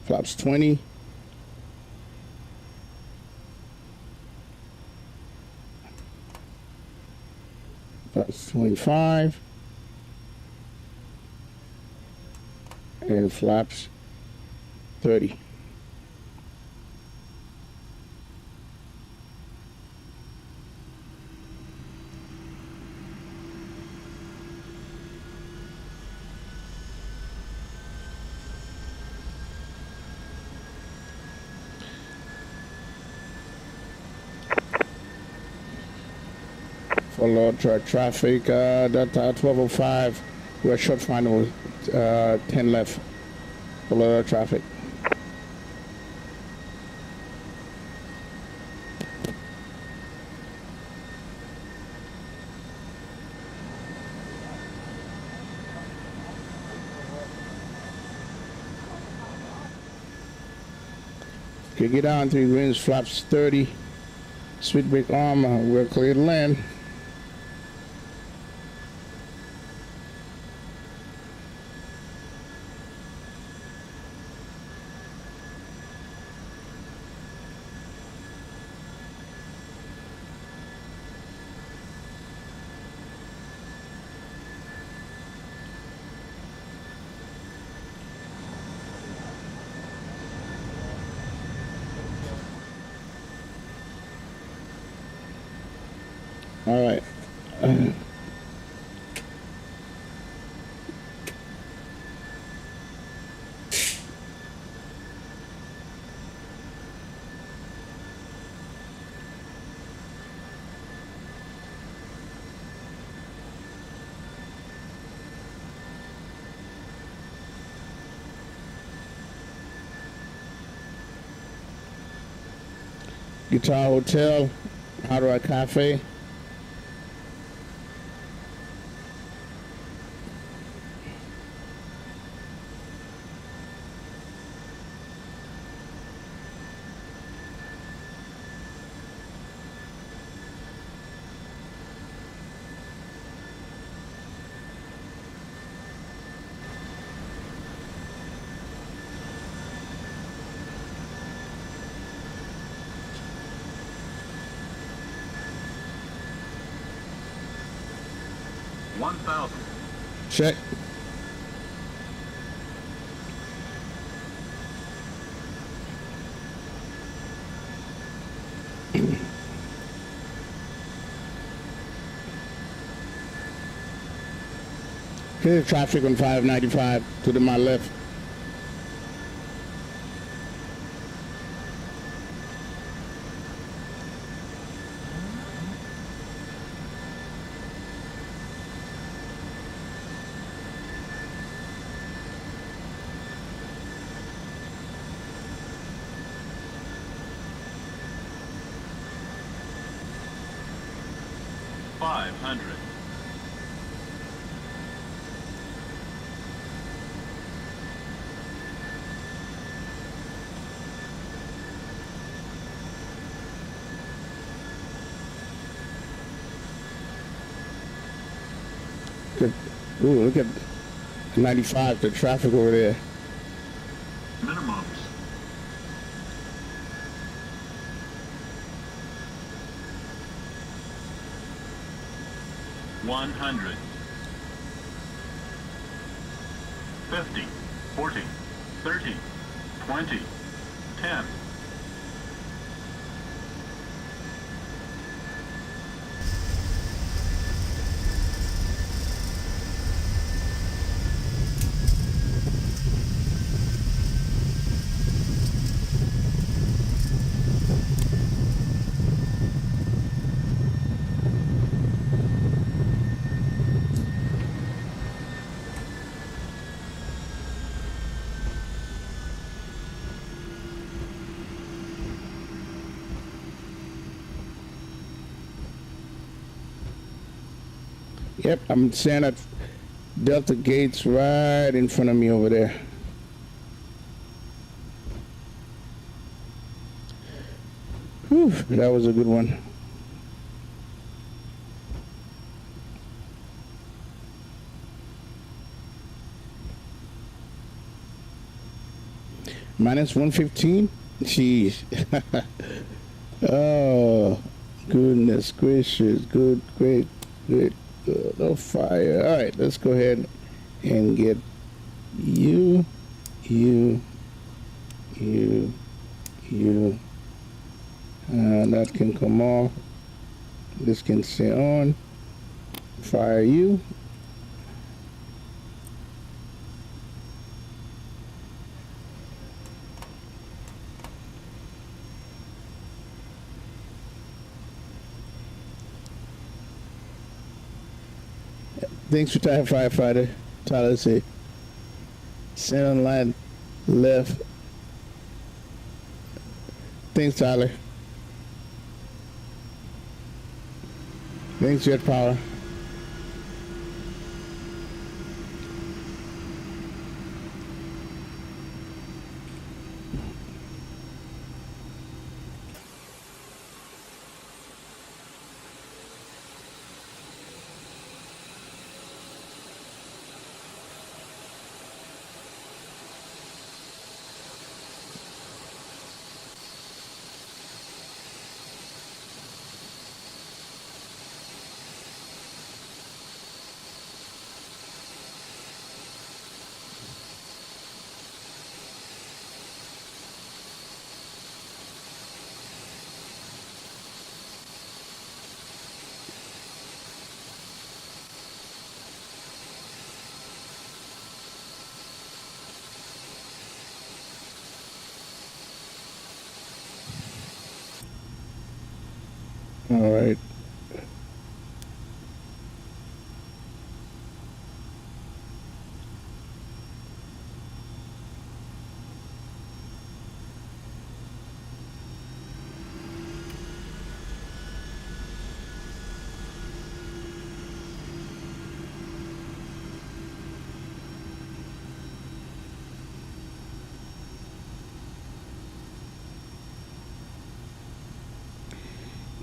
[SPEAKER 1] Flaps 20. Flaps 25. And flaps 30. For load truck traffic, Delta 1205. We're short final, 10 left. For load traffic. Okay, get down 3 greens, flaps 30. Sweet brake arm, we're clear to land. All right. Guitar Hotel, Hard Rock Cafe. Check. Clear traffic on 595 to my left. Ooh, look at 95, the traffic over there.
[SPEAKER 4] Minimums. $100. 50, 40, 30, 20, 10.
[SPEAKER 1] Yep, I'm standing at Delta Gates right in front of me over there. Whew, that was a good one. Minus 115? Jeez. Oh, goodness gracious. Good, great, good. No fire. All right, let's go ahead and get you. That can come off. This can stay on. Fire you. Thanks for time, firefighter. Tyler say, send on line left. Thanks, Tyler. Thanks, Jet Power. All right.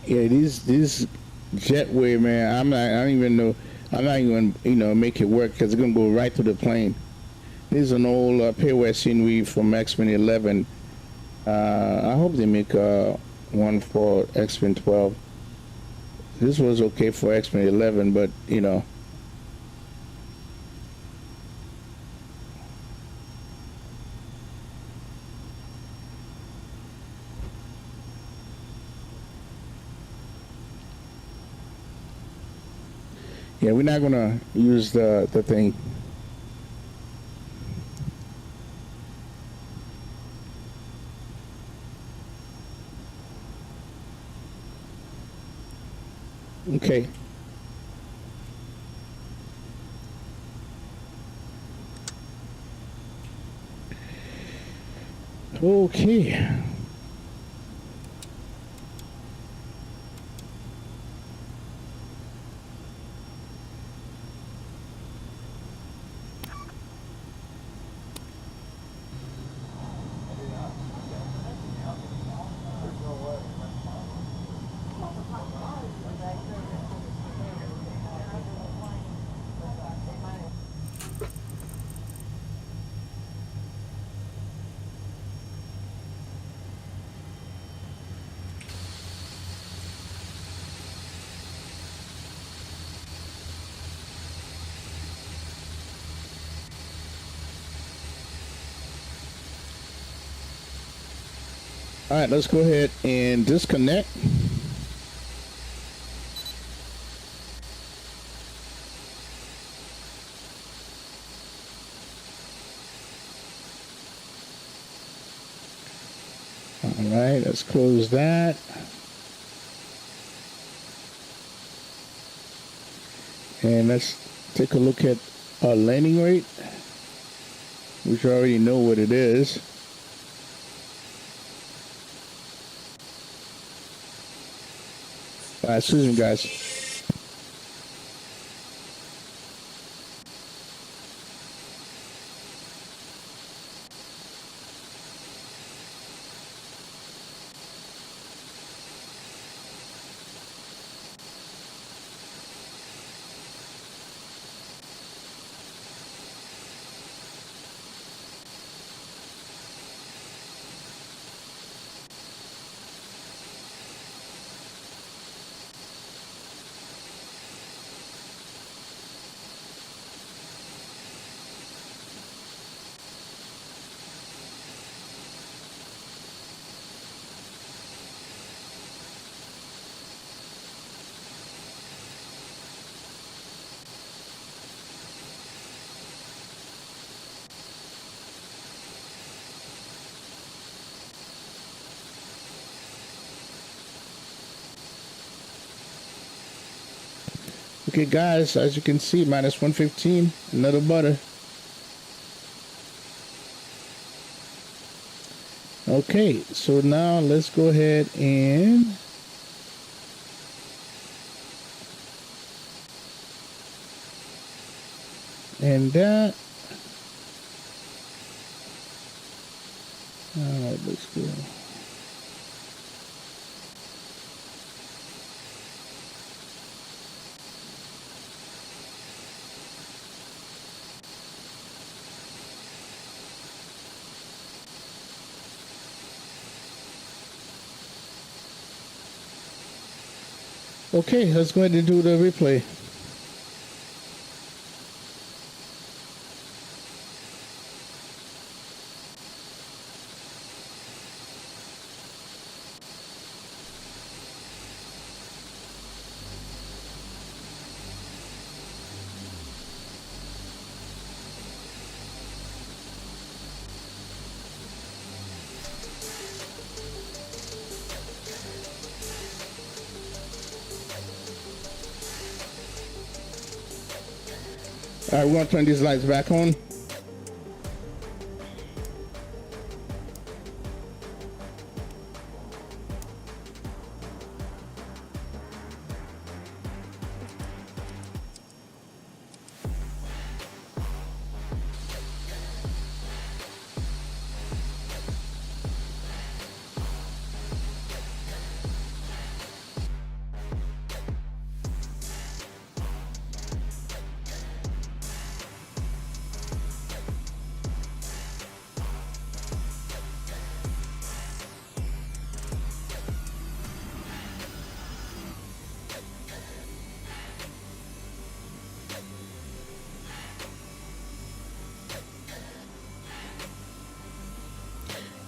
[SPEAKER 1] Yeah, these jetway, man. I don't even know. I'm not even make it work because it's gonna go right to the plane. This is an old pairware scenery from X-Men 11. I hope they make one for X-Men 12. This was okay for X-Men 11, but yeah, we're not gonna use the thing. Okay. Okay. All right, let's go ahead and disconnect. All right, let's close that. And let's take a look at our landing rate, which I already know what it is. Excuse me, guys. Okay, guys, as you can see, minus 115, another butter. Okay, so now let's go ahead and that. All right, let's go. Okay, let's go ahead and do the replay. All right, we're gonna turn these lights back on.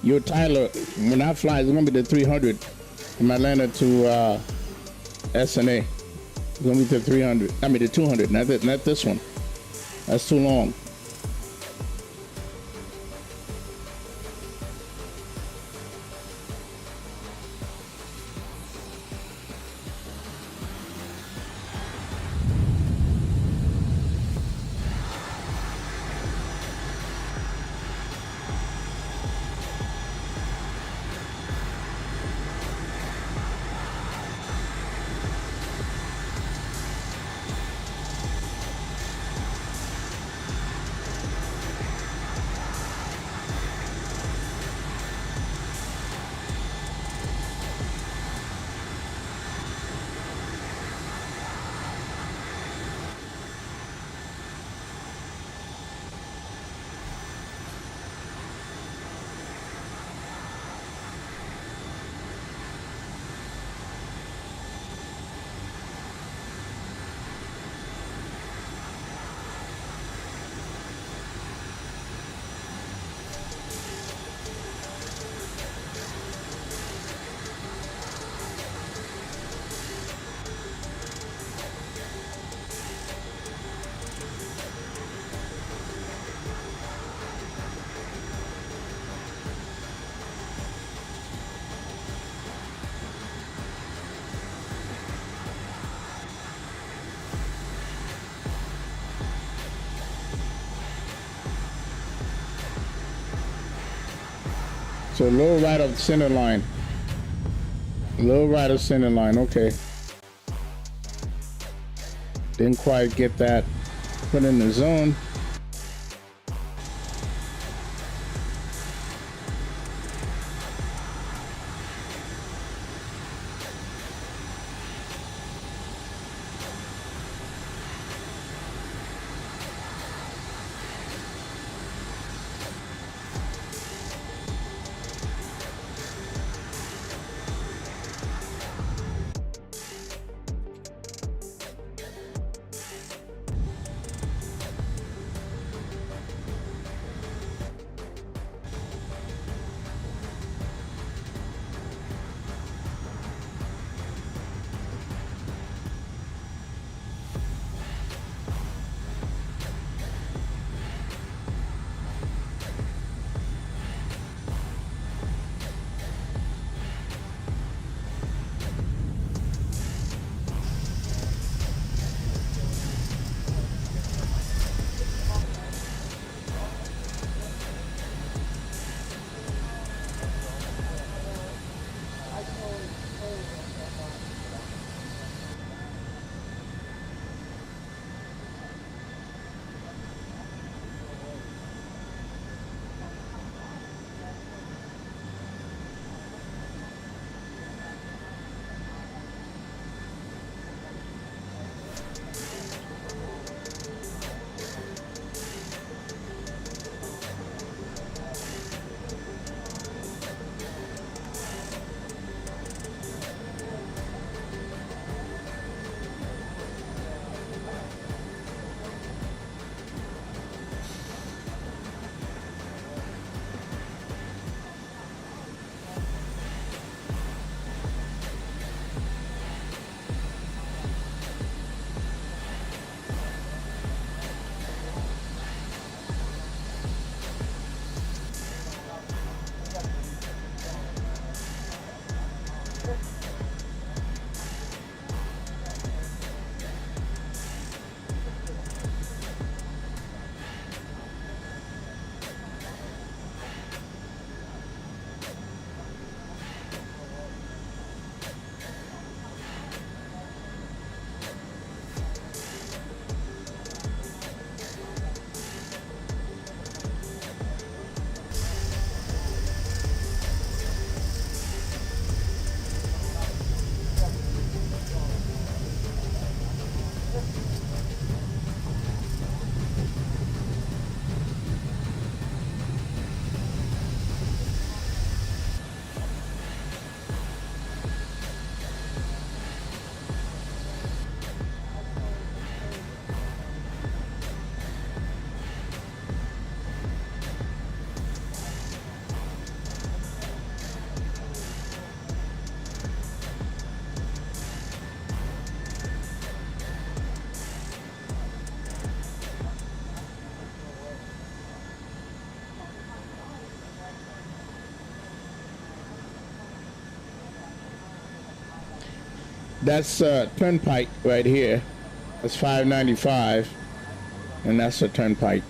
[SPEAKER 1] Yo, Tyler, when I fly, it's gonna be the 300 from Atlanta to SNA. It's gonna be the 300. I mean the 200, not this one. That's too long. So low right of center line. Low right of center line, okay. Didn't quite get that put in the zone. That's turnpike right here. That's 595, and that's a turnpike.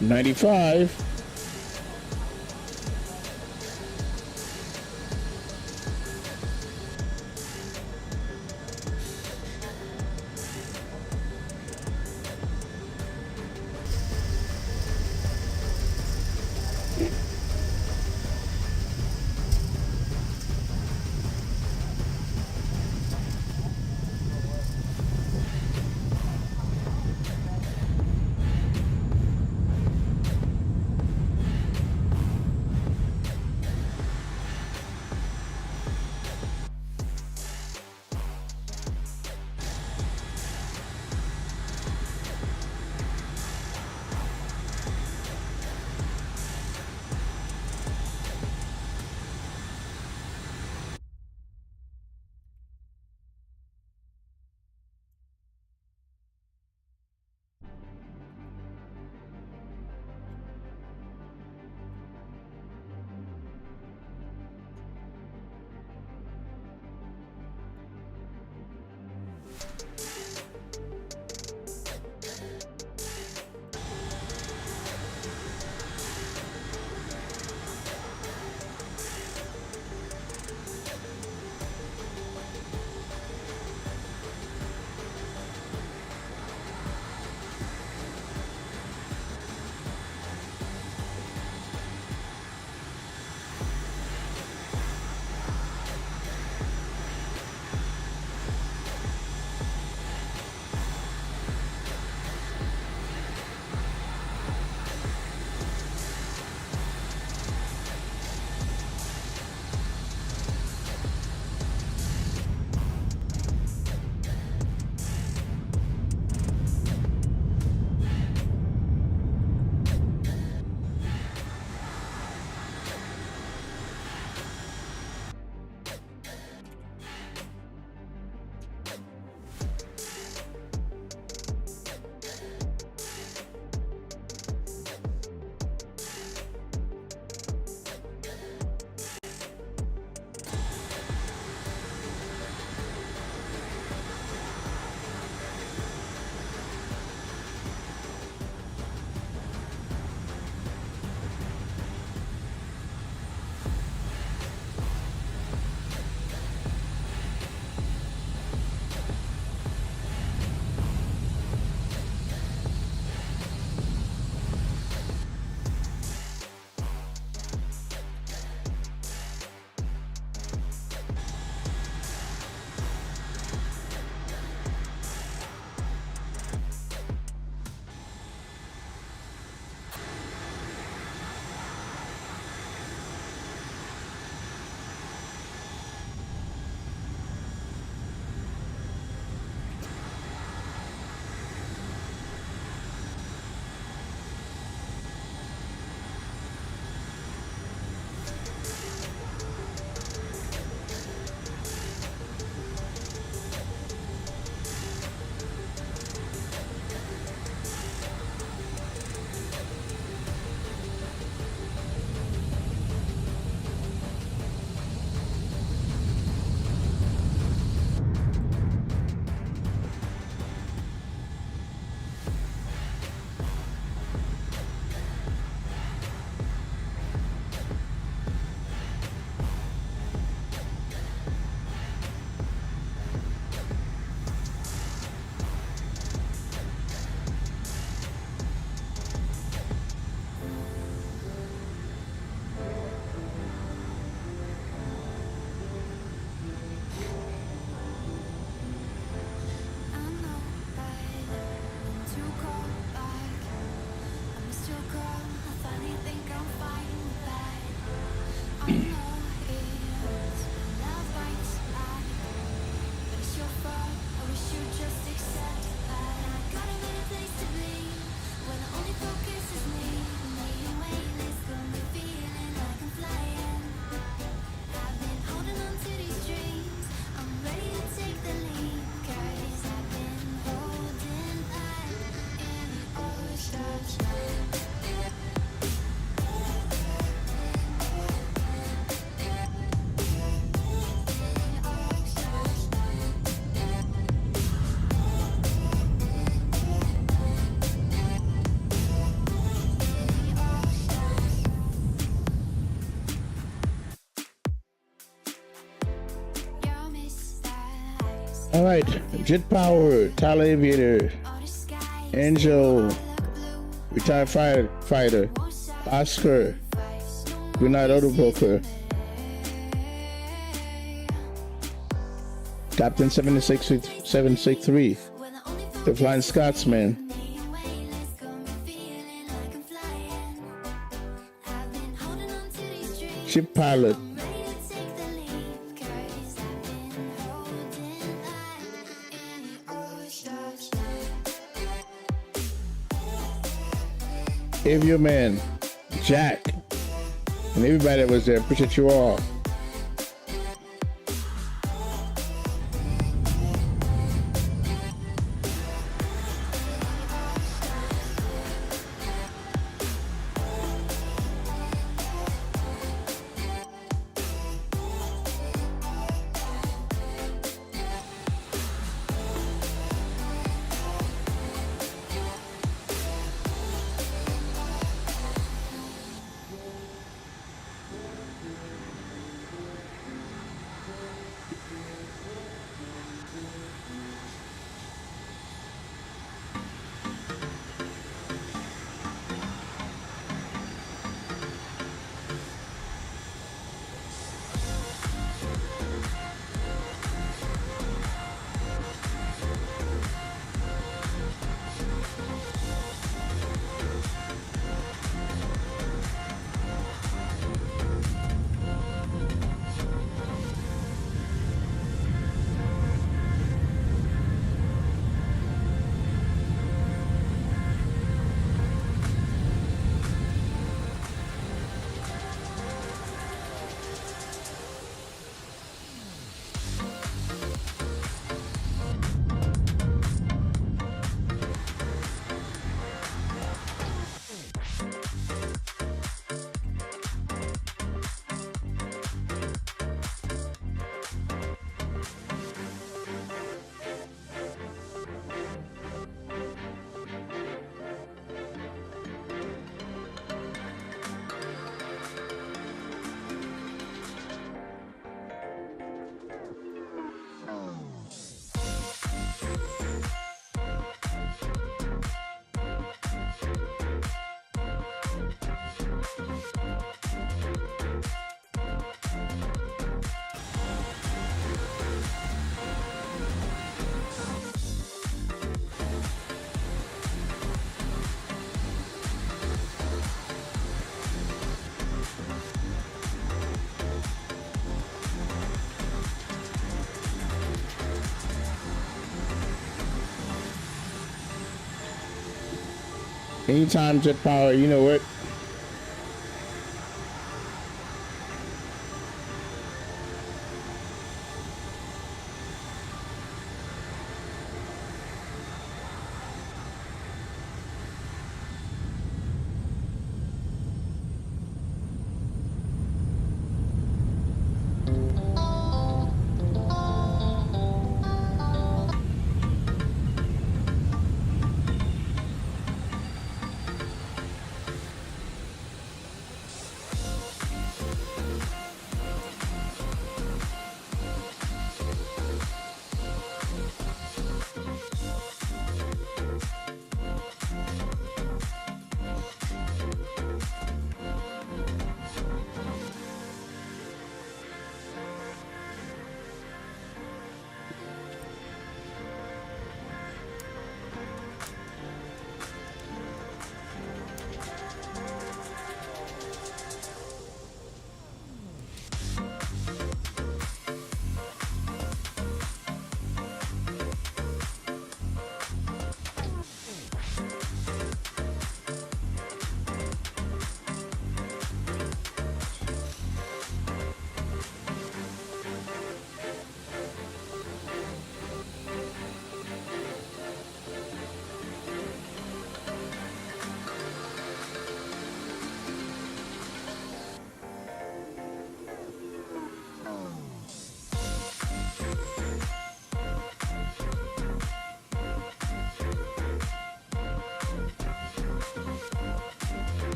[SPEAKER 1] $95. All right, Jet Power, Tyler Aviator, Angel, Retired Firefighter, Oscar, Good Night Auto Broker, Captain 763, The Flying Scotsman, Ship Pilot, Avio Man, Jack, and everybody that was there. Appreciate you all. Anytime, Jet Power, you know what?